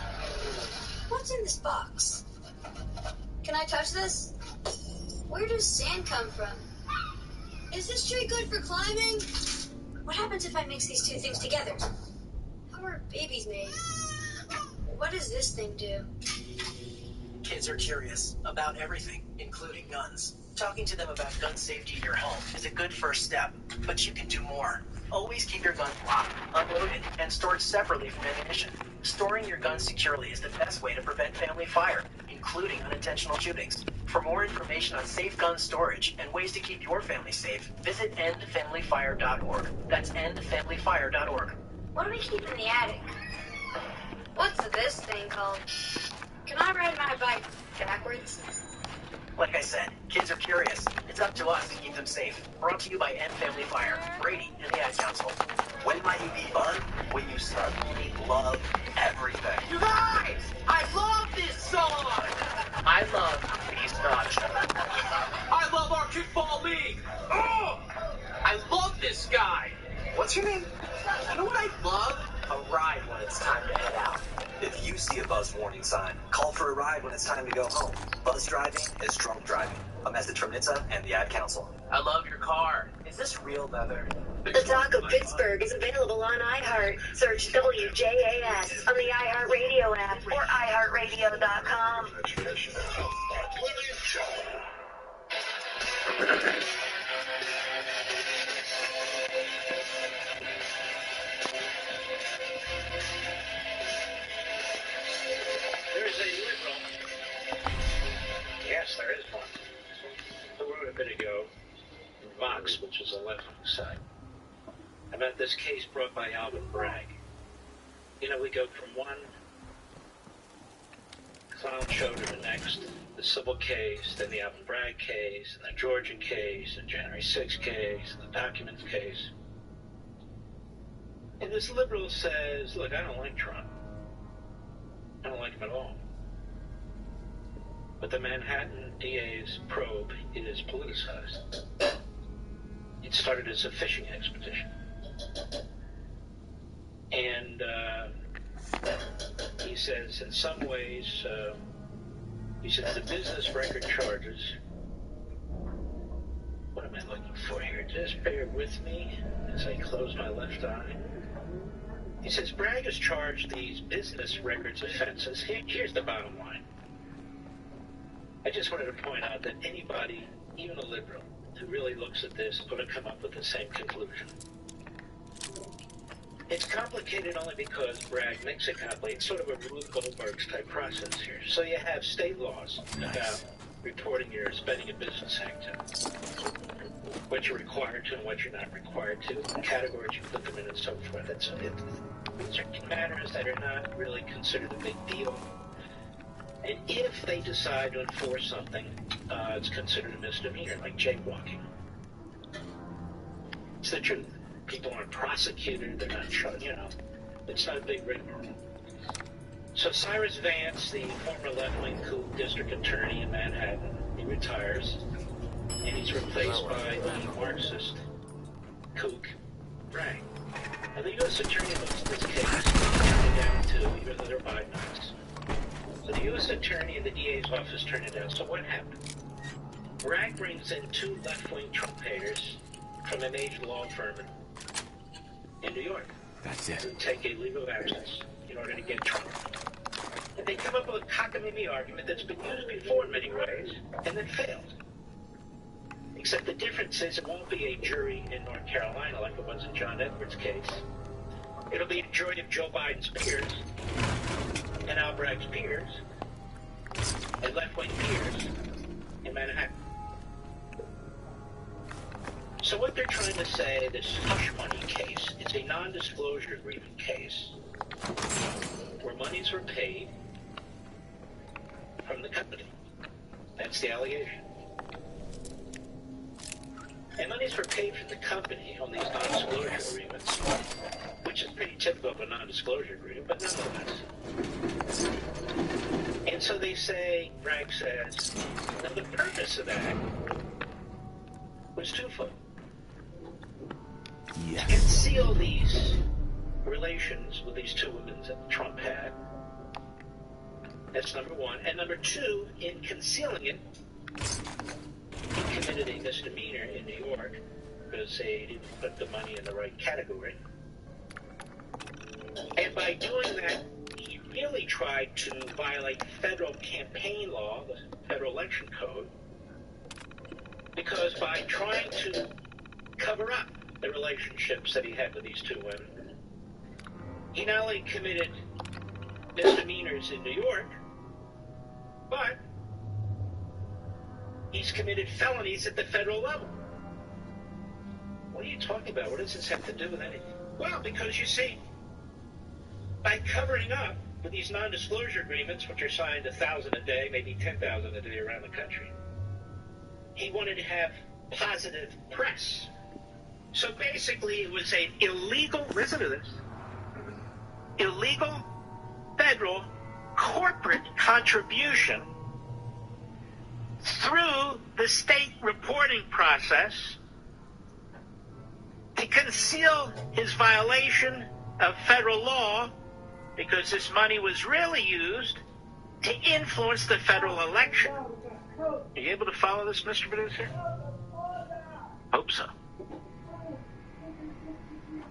What's in this box? Can I touch this? Where does sand come from? Is this tree good for climbing? What happens if I mix these two things together? How are babies made? What does this thing do? Kids are curious about everything, including guns. Talking to them about gun safety in your home is a good first step, but you can do more. Always keep your gun locked, unloaded, and stored separately from ammunition. Storing your gun securely is the best way to prevent family fire, including unintentional shootings. For more information on safe gun storage and ways to keep your family safe, visit endfamilyfire.org. That's endfamilyfire.org. What do we keep in the attic? What's this thing called? Can I ride my bike backwards? Like I said, kids are curious. It's up to us to keep them safe. Brought to you by End Family Fire, Brady, and the Ad Council. When might you be fun? When you suddenly love everything. You guys! I love this song! I love these nachos. I love our kickball league! Oh! I love this guy! What's your name? You know what I love? A ride when it's time to head out. If you see a buzz warning sign, call for a ride when it's time to go home. Buzz driving is drunk driving. A message from NHTSA and the Ad Council. I love your car. Is this real leather? The Talk of Pittsburgh is available on iHeart. Search WJAS on the iHeartRadio app or iHeartRadio.com. There is a liberal. Yes, there is one. I wrote a bit ago in Vox, which is a left-wing site, about this case brought by Alvin Bragg. You know, we go from one clown show to the next. The civil case, then the Alvin Bragg case, and the Georgia case, the January 6th case, and the documents case. And this liberal says, look, I don't like Trump. I don't like him at all. But the Manhattan DA's probe is politicized. It started as a fishing expedition. And he says, in some ways, he says the business record charges. What am I looking for here? Just bear with me as I close my left eye. He says, Bragg has charged these business records offenses. Here's the bottom line. I just wanted to point out that anybody, even a liberal, who really looks at this is going to come up with the same conclusion. It's complicated only because Bragg makes it complicated. It's sort of a Rube Goldberg's type process here. So you have state laws about reporting your spending in business activity, what you're required to and what you're not required to, the categories you put them in and so forth. These are matters that are not really considered a big deal. And if they decide to enforce something, it's considered a misdemeanor, like jaywalking. It's the truth. People aren't prosecuted, they're not charged, it's not a big rigmarole. So Cyrus Vance, the former left-wing kook district attorney in Manhattan, he retires, and he's replaced by the Marxist kook, Bragg. Now the U.S. attorney looks at this case, turned it down too, even though they're Bidenites. So the U.S. attorney and the DA's office turned it down. So what happened? Bragg brings in two left-wing Trump haters from a major law firm in New York. That's it. To take a leave of absence in order to get Trump. And they come up with a cockamamie argument that's been used before in many ways, and then failed. Except the difference is it won't be a jury in North Carolina like it was in John Edwards' case. It'll be a jury of Joe Biden's peers and Al Bragg's peers and left-wing peers in Manhattan. So what they're trying to say, this hush money case, it's a non-disclosure agreement case where monies were paid from the company. That's the allegation. And monies were paid from the company on these non-disclosure agreements, which is pretty typical of a non-disclosure agreement, but nonetheless. And so they say, Bragg says, now the purpose of that was twofold. Yes. To conceal these relations with these two women that Trump had. That's number one. And number two, in concealing it, he committed a misdemeanor in New York because they didn't put the money in the right category. And by doing that, he really tried to violate federal campaign law, the federal election code, because by trying to cover up the relationships that he had with these two women, he not only committed misdemeanors in New York, but he's committed felonies at the federal level. What are you talking about? What does this have to do with anything? Well, because you see, by covering up with these non-disclosure agreements, which are signed 1,000 a day, maybe 10,000 a day around the country, he wanted to have positive press. So basically, it was an illegal, listen to this, illegal federal corporate contribution through the state reporting process to conceal his violation of federal law, because this money was really used to influence the federal election. Are you able to follow this, Mr. Producer? Hope so.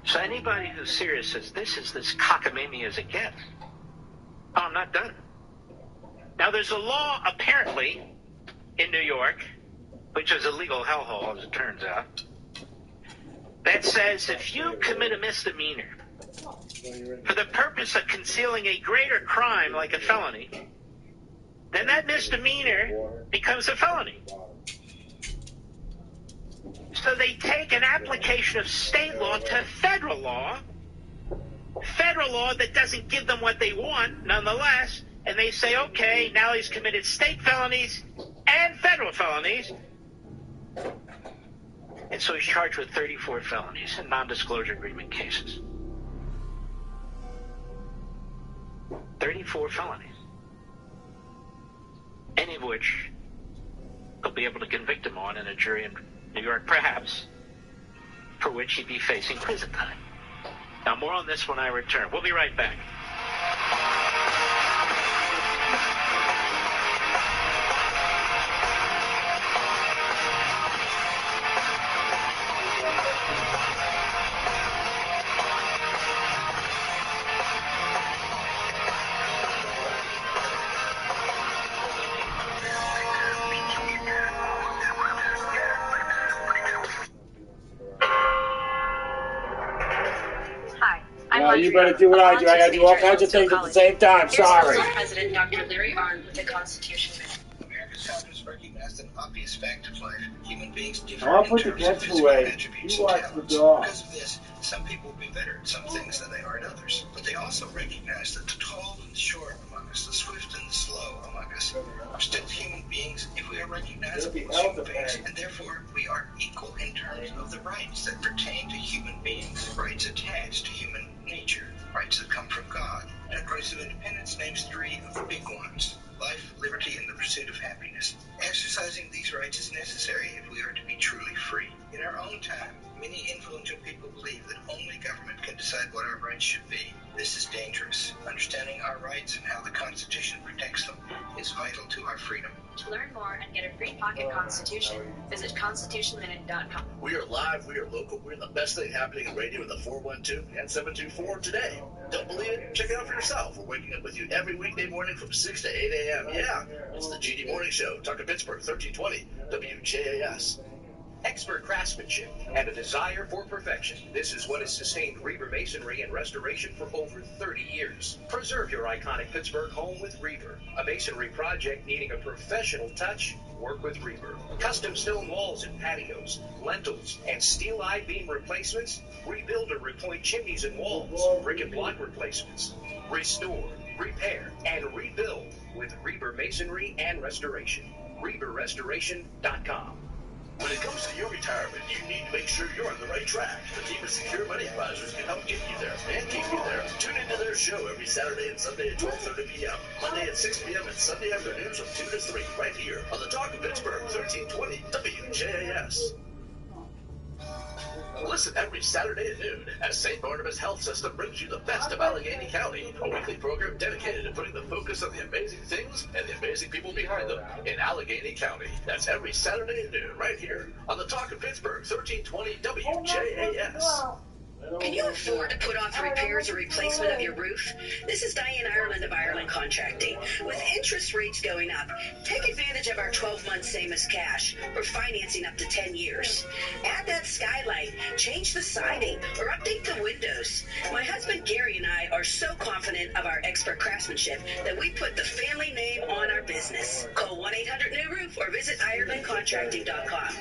So anybody who's serious says this is as cockamamie as it gets. Oh, I'm not done. Now, there's a law, apparently, in New York, which is a legal hellhole, as it turns out, that says if you commit a misdemeanor for the purpose of concealing a greater crime like a felony, then that misdemeanor becomes a felony. So they take an application of state law to federal law that doesn't give them what they want, nonetheless, and they say, okay, now he's committed state felonies and federal felonies, and so he's charged with 34 felonies in non-disclosure agreement cases. 34 felonies. Any of which they'll be able to convict him on in a jury in New York, perhaps, for which he'd be facing prison time. Now, more on this when I return. We'll be right back. You better do what I do. I gotta do all kinds of things at the same time. Sorry. Here's President Dr. Larry Arnn with the Constitution Minute. America's founders recognized an obvious fact of life. Human beings differ I'll in put the terms of kids physical away. attributes You and watch the talents. dog. Because of this, some people will be better at some things than they are at others. But they also recognize that the tall and the short among us, the swift and the slow among us, are still human beings if we are recognizable as human beings. And therefore, we are equal in terms of the rights that pertain to human beings, rights attached to human nature, rights that come from God. The Declaration of Independence names 3 of the big ones: life, liberty, and the pursuit of happiness. Exercising these rights is necessary if we are to be truly free. In our own time, many influential people believe that only government can decide what our rights should be. This is dangerous. Understanding our rights and how the Constitution protects them is vital to our freedom. To learn more and get a free pocket Constitution, visit constitutionminute.com. We are live, we are local, we're the best thing happening in radio in the 412 and 724 today. Don't believe it? Check it out for yourself. We're waking up with you every weekday morning from 6 to 8 a.m. Yeah, it's the GD Morning Show. Talk to Pittsburgh, 1320 WJAS. Expert craftsmanship and a desire for perfection. This is what has sustained Reber Masonry and Restoration for over 30 years. Preserve your iconic Pittsburgh home with Reber. A masonry project needing a professional touch? Work with Reber. Custom stone walls and patios, lintels, and steel I-beam replacements? Rebuild or repoint chimneys and walls, brick and block replacements. Restore, repair, and rebuild with Reber Masonry and Restoration. ReberRestoration.com. When it comes to your retirement, you need to make sure you're on the right track. The team of Secure Money Advisors can help get you there and keep you there. Tune into their show every Saturday and Sunday at 12:30 p.m., Monday at 6 p.m., and Sunday afternoons from 2 to 3, right here on the Talk of Pittsburgh, 1320 WJAS. Listen every Saturday at noon as St. Barnabas Health System brings you the best of Allegheny County, a weekly program dedicated to putting the focus on the amazing things and the amazing people behind them in Allegheny County. That's every Saturday at noon, right here on the Talk of Pittsburgh, 1320 WJAS. Can you afford to put off repairs or replacement of your roof? This is Diane Ireland of Ireland Contracting. With interest rates going up, take advantage of our 12-month same as cash. We're financing up to 10 years. Add that skylight, change the siding, or update the windows. My husband Gary and I are so confident of our expert craftsmanship that we put the family name on our business. Call 1-800-NEW-ROOF or visit IrelandContracting.com.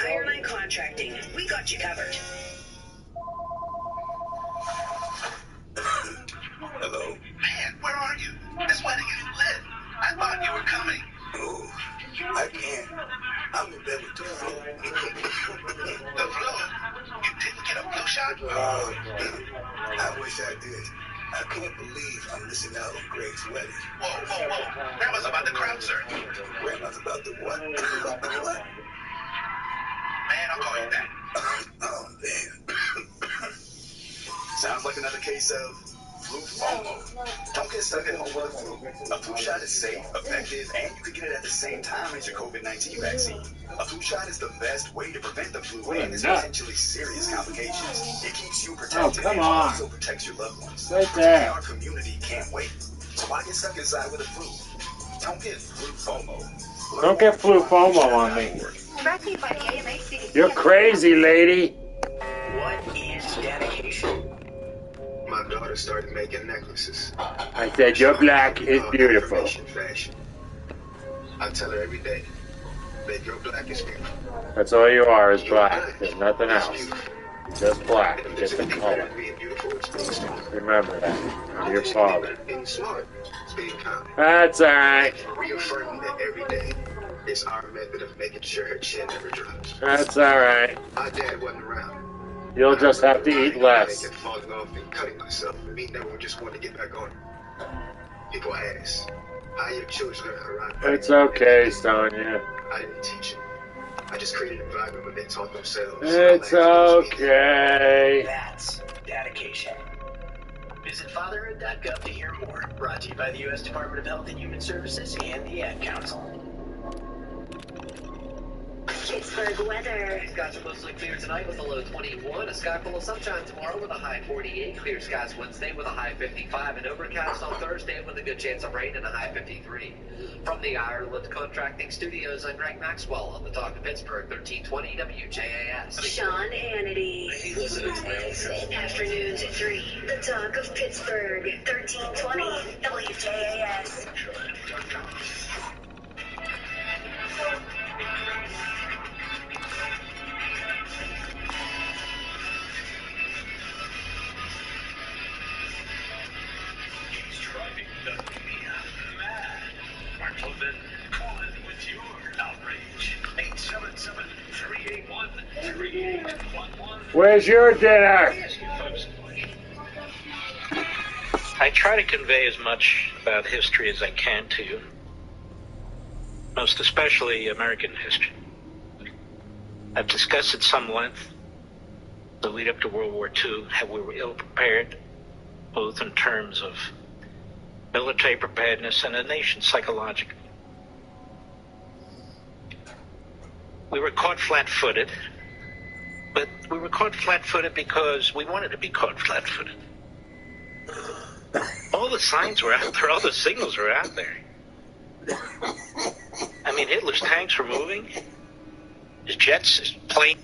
Ireland Contracting, we got you covered. Hello? Man, where are you? This wedding is lit. I thought you were coming. Oh, I can't. I'm in bed with the flu. The flu? You didn't get a flu shot? I wish I did. I can't believe I'm missing out on Greg's wedding. Whoa. Grandma's about to crowd surf. Grandma's about to what? What? Man, I'll call you back. Oh, man. Sounds like another case of flu FOMO. Don't get stuck at home with a flu. A flu shot is safe, effective, and you can get it at the same time as your COVID-19 vaccine. A flu shot is the best way to prevent the flu and its potentially serious complications. It keeps you protected and also protects your loved ones. Right Protecting there. our community can't wait. So why get stuck inside with a flu? Don't get flu FOMO. Don't get flu FOMO on me. Brought to you by KMA CDC. You're crazy, lady. What is dedication? My daughter started making necklaces. I said your black is beautiful. Fashion. I tell her every day that your black is beautiful. That's all you are is black. There's nothing else. Just black. Just the color. Remember that. I'm your father. Being smart, being kind. That's alright. Reaffirming that every day is our method of making sure her chin never drops. That's alright. My dad wasn't around. You'll just have to eat less. I falling off and cutting myself. Me never just want to get back on. People ask, how your children gonna arrive? It's okay, Sonia. I didn't teach them. I just created an environment where they taught themselves. It's okay. That's dedication. Visit fatherhood.gov to hear more. Brought to you by the U.S. Department of Health and Human Services and the Ad Council. Pittsburgh weather. Skies are mostly clear tonight with a low 21. A sky full of sunshine tomorrow with a high 48. Clear skies Wednesday with a high 55. And overcast on Thursday with a good chance of rain and a high 53. From the Ireland Contracting Studios, I'm Greg Maxwell on the Talk of Pittsburgh, 1320 WJAS. Sean Hannity. Hey, listen, it's my own show. Afternoons at 3. The Talk of Pittsburgh, 1320 WJAS. Where's your dinner? I try to convey as much about history as I can to you, most especially American history. I've discussed at some length the lead up to World War II, how we were ill prepared, both in terms of military preparedness and the nation psychologically. We were caught flat-footed, but we were caught flat-footed because we wanted to be caught flat-footed. All the signs were out there, all the signals were out there. I mean, Hitler's tanks were moving, his jets, his planes.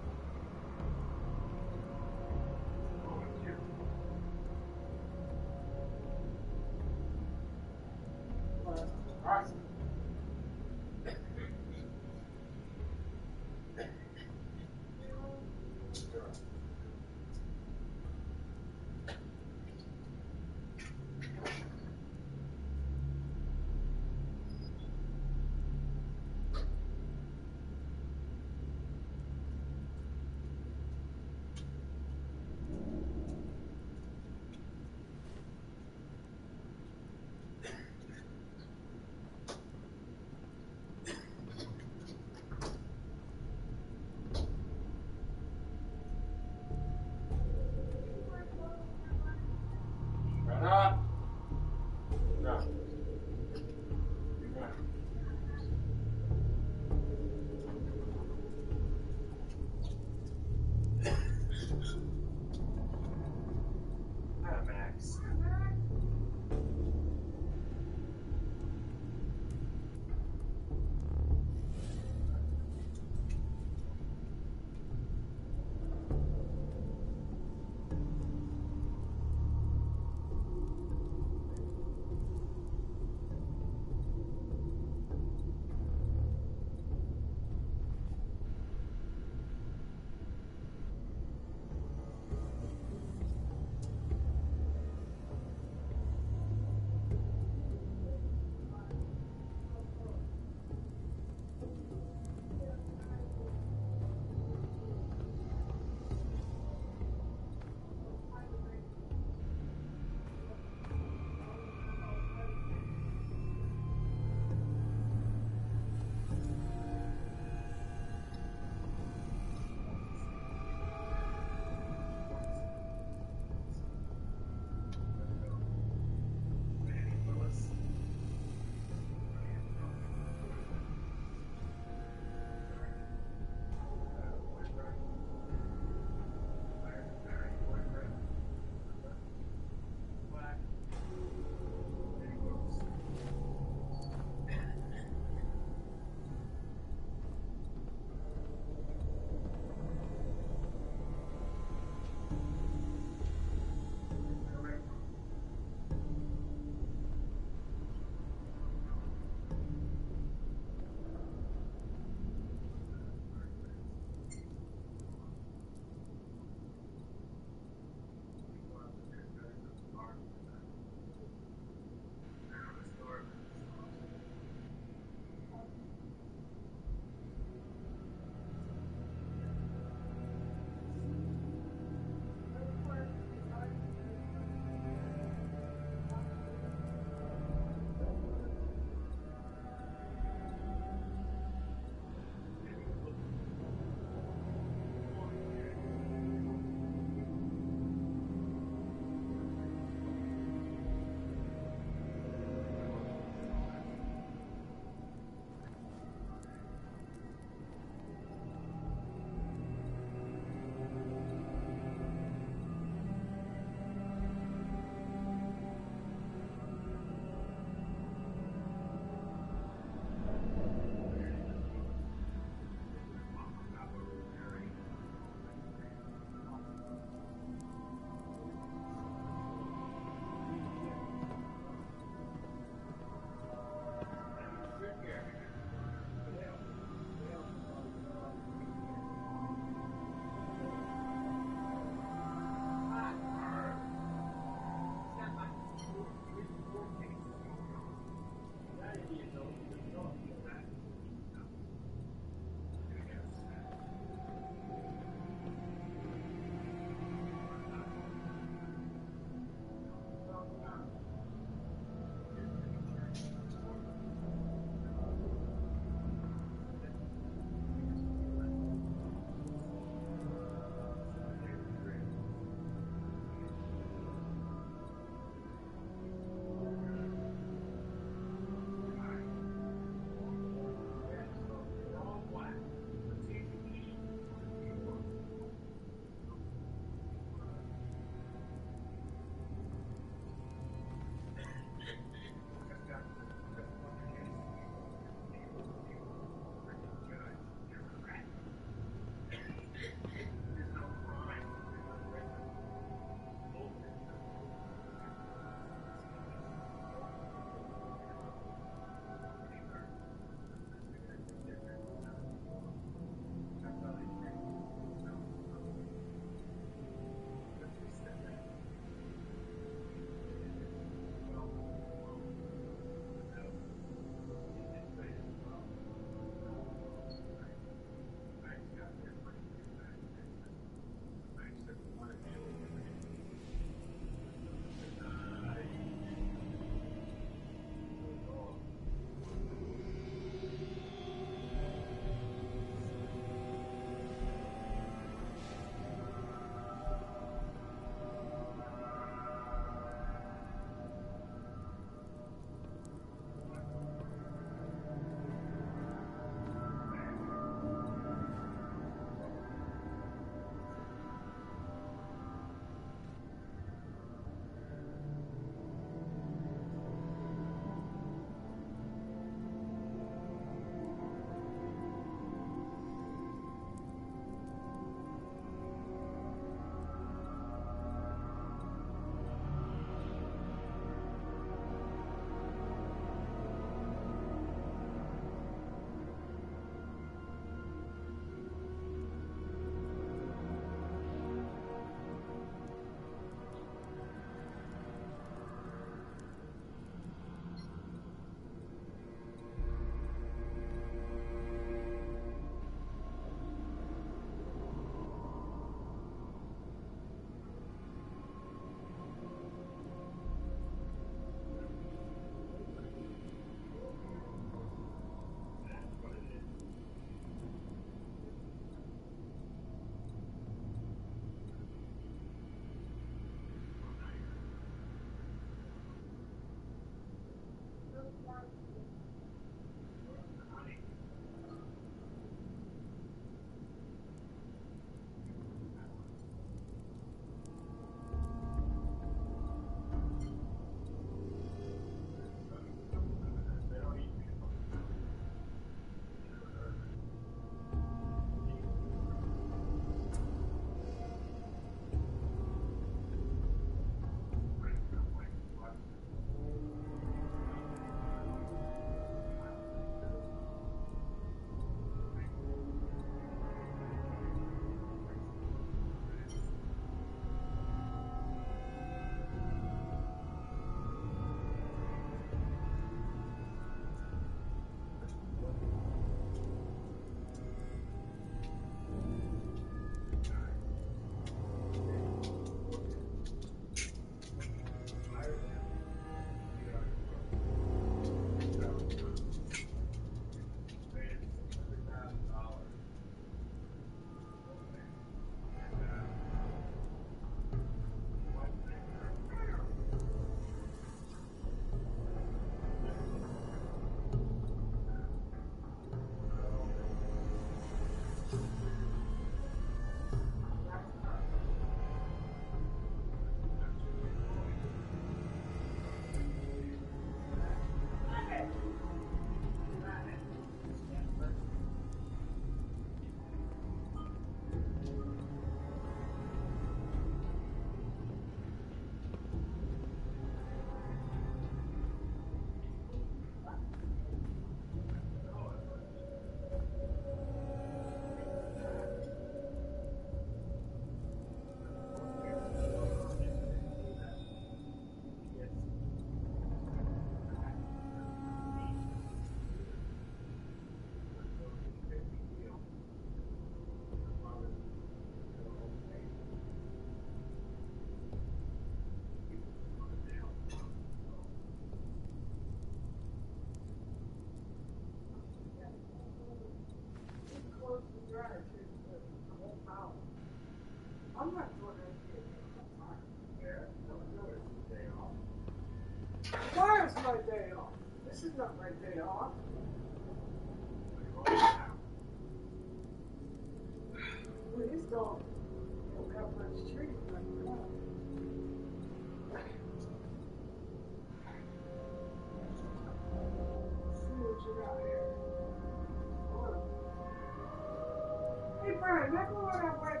Hey, Brian, remember when I went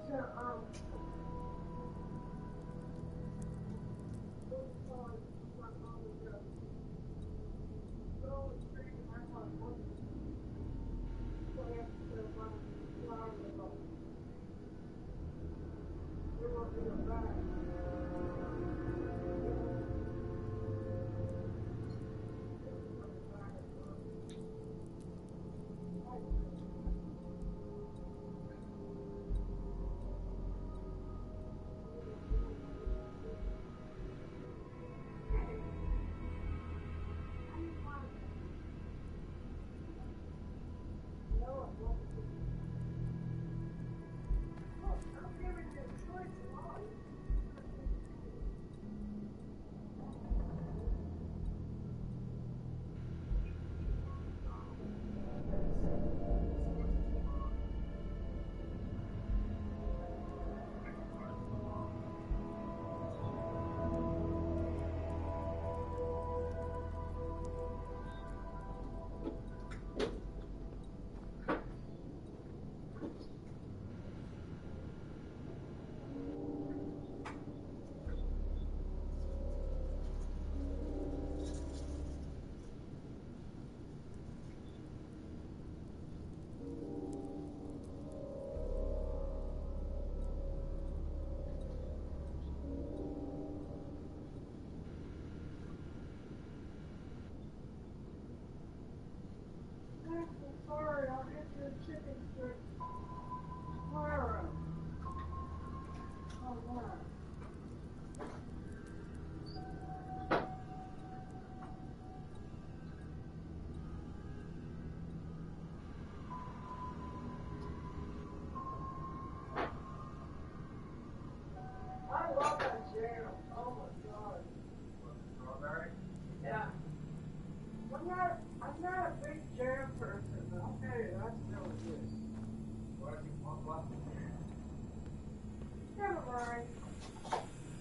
to, sorry, I'll get you a chicken strip tomorrow. Oh, wow. I love that jam. Oh my god. Strawberry? Yeah. I'm not a big jam person, but I'll tell you, that's really good. Why do you want lots of jam? Never mind.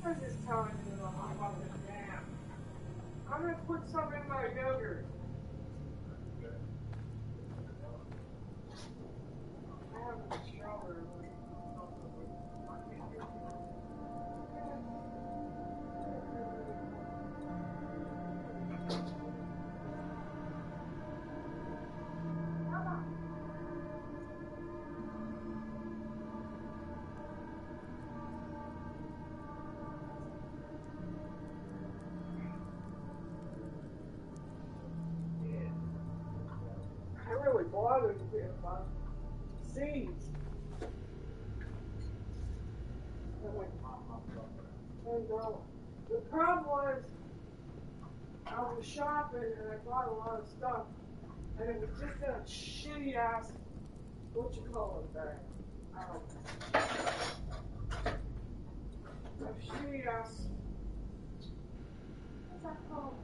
I'm just telling you that I love the jam. I'm gonna put some in my yogurt. I have a strawberry one. I really bothered me about seeds. And the problem was, I was shopping and I bought a lot of stuff, and it was just a shitty ass, what you call it, bag. A shitty ass, what's that called?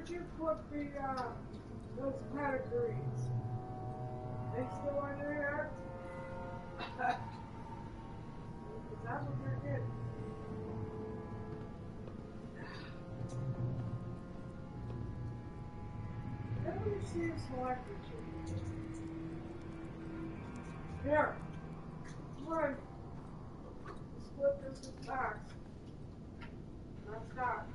Where'd you put the, those pedigrees? They still in there? Is that what you're getting? Let me see his selected you. Here. Run. Split this in half. That's that.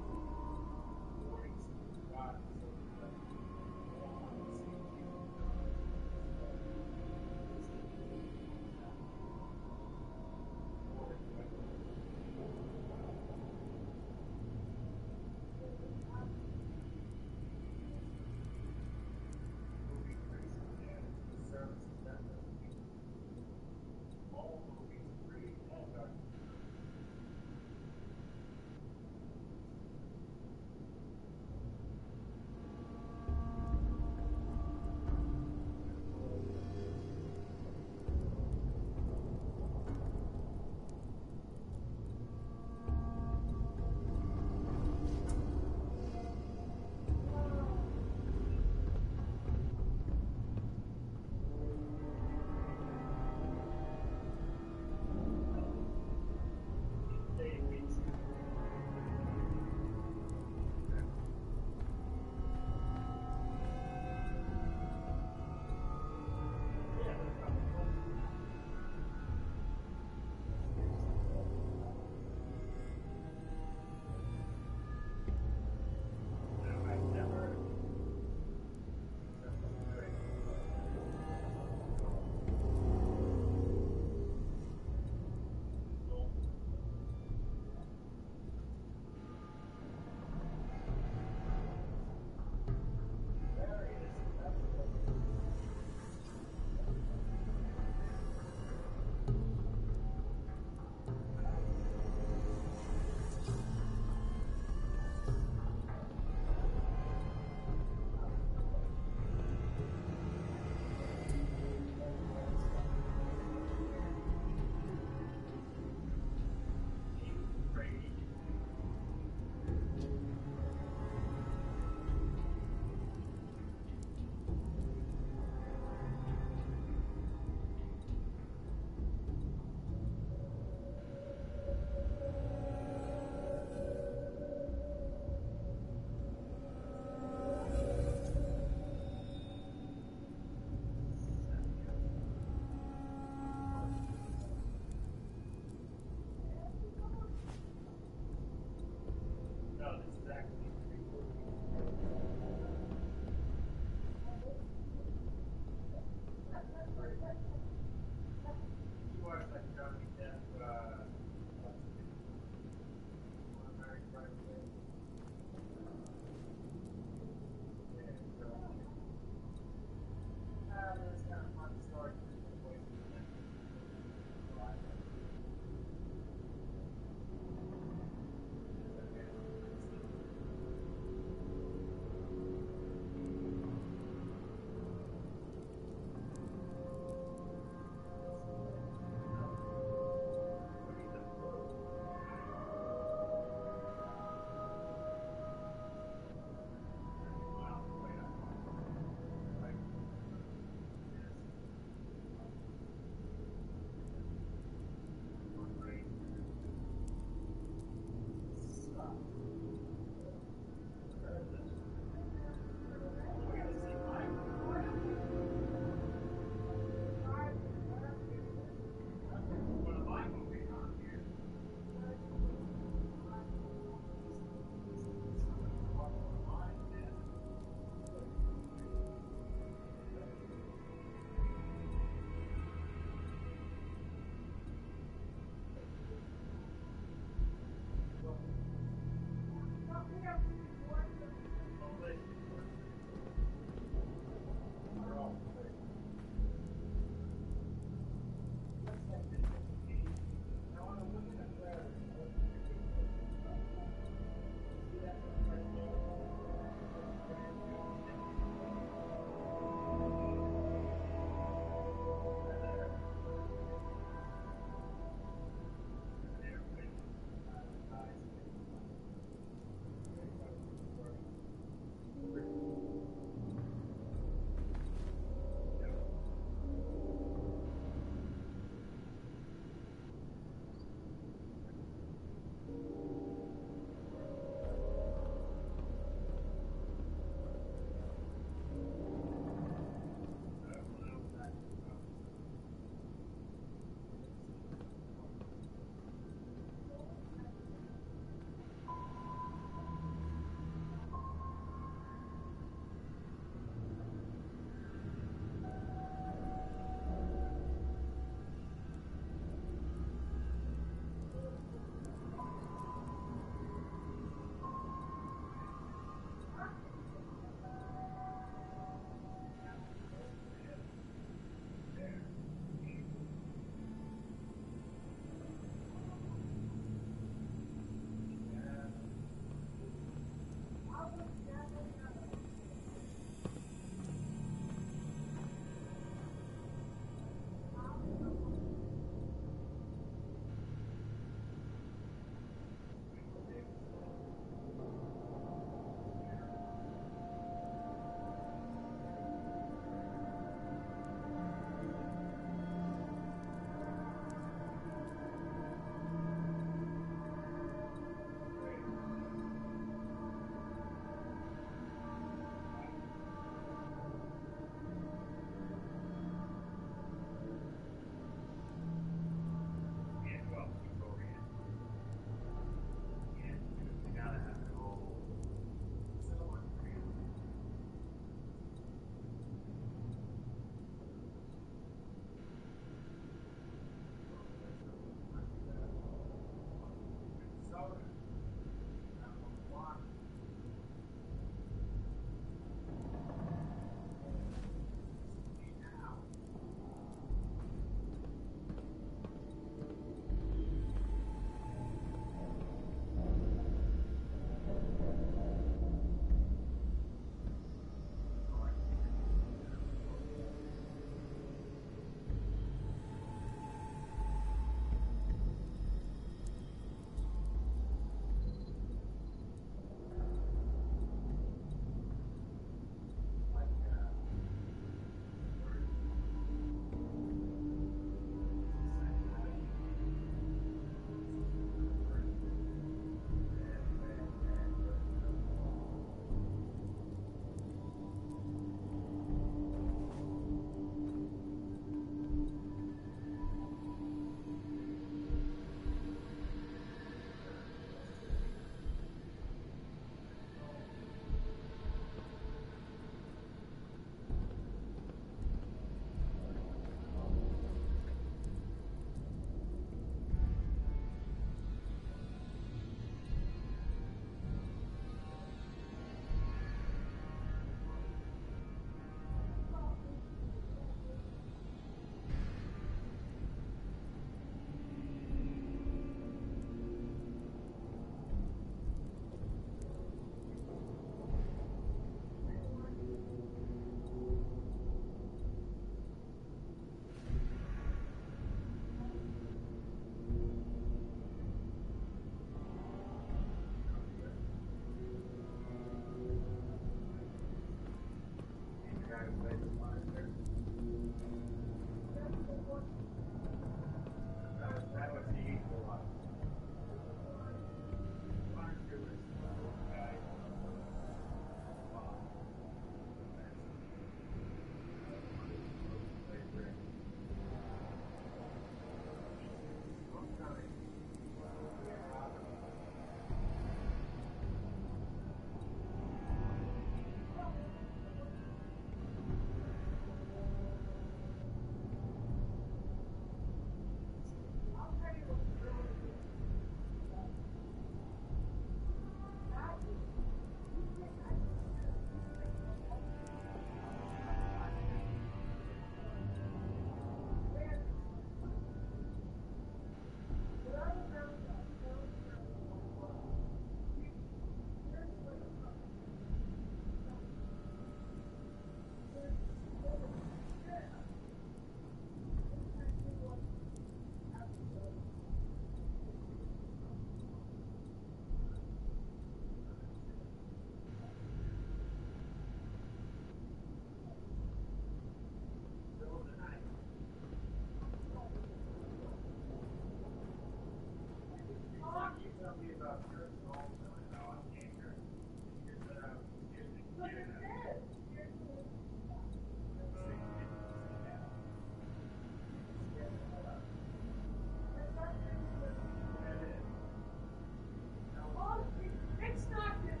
It's not that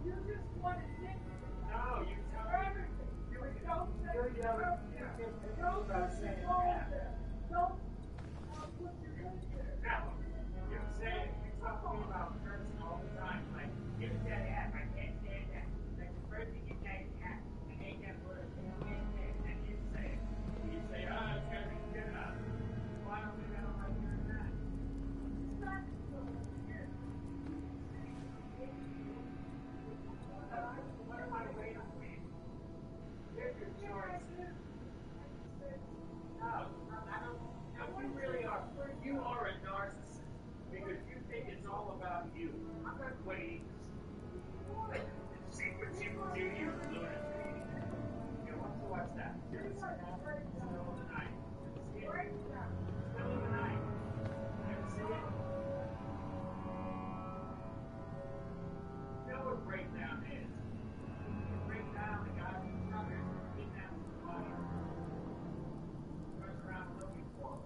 you just want to think. No, you tell everything. You don't say don't put your head there. Now, you're saying you talk to me about Kurtz all the time. Like, give it that app. I can't stand that. Like the first thing you say, I hate that word. And you say, it's gotta be good enough. Why don't we know like you're not? It's not here. What am I waiting for you? Here's your choice. No, I don't. Now, you really are. You are a narcissist because you think it's all about you. I'm not waiting. See what you do, you lunatic. You want to watch that? Still in the night. See it? Still in the night. Never see it? You know what breakdown is? You break down the guy who's brothers kidnaps somebody. Runs around looking for them.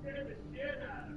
Scared the shit out of me.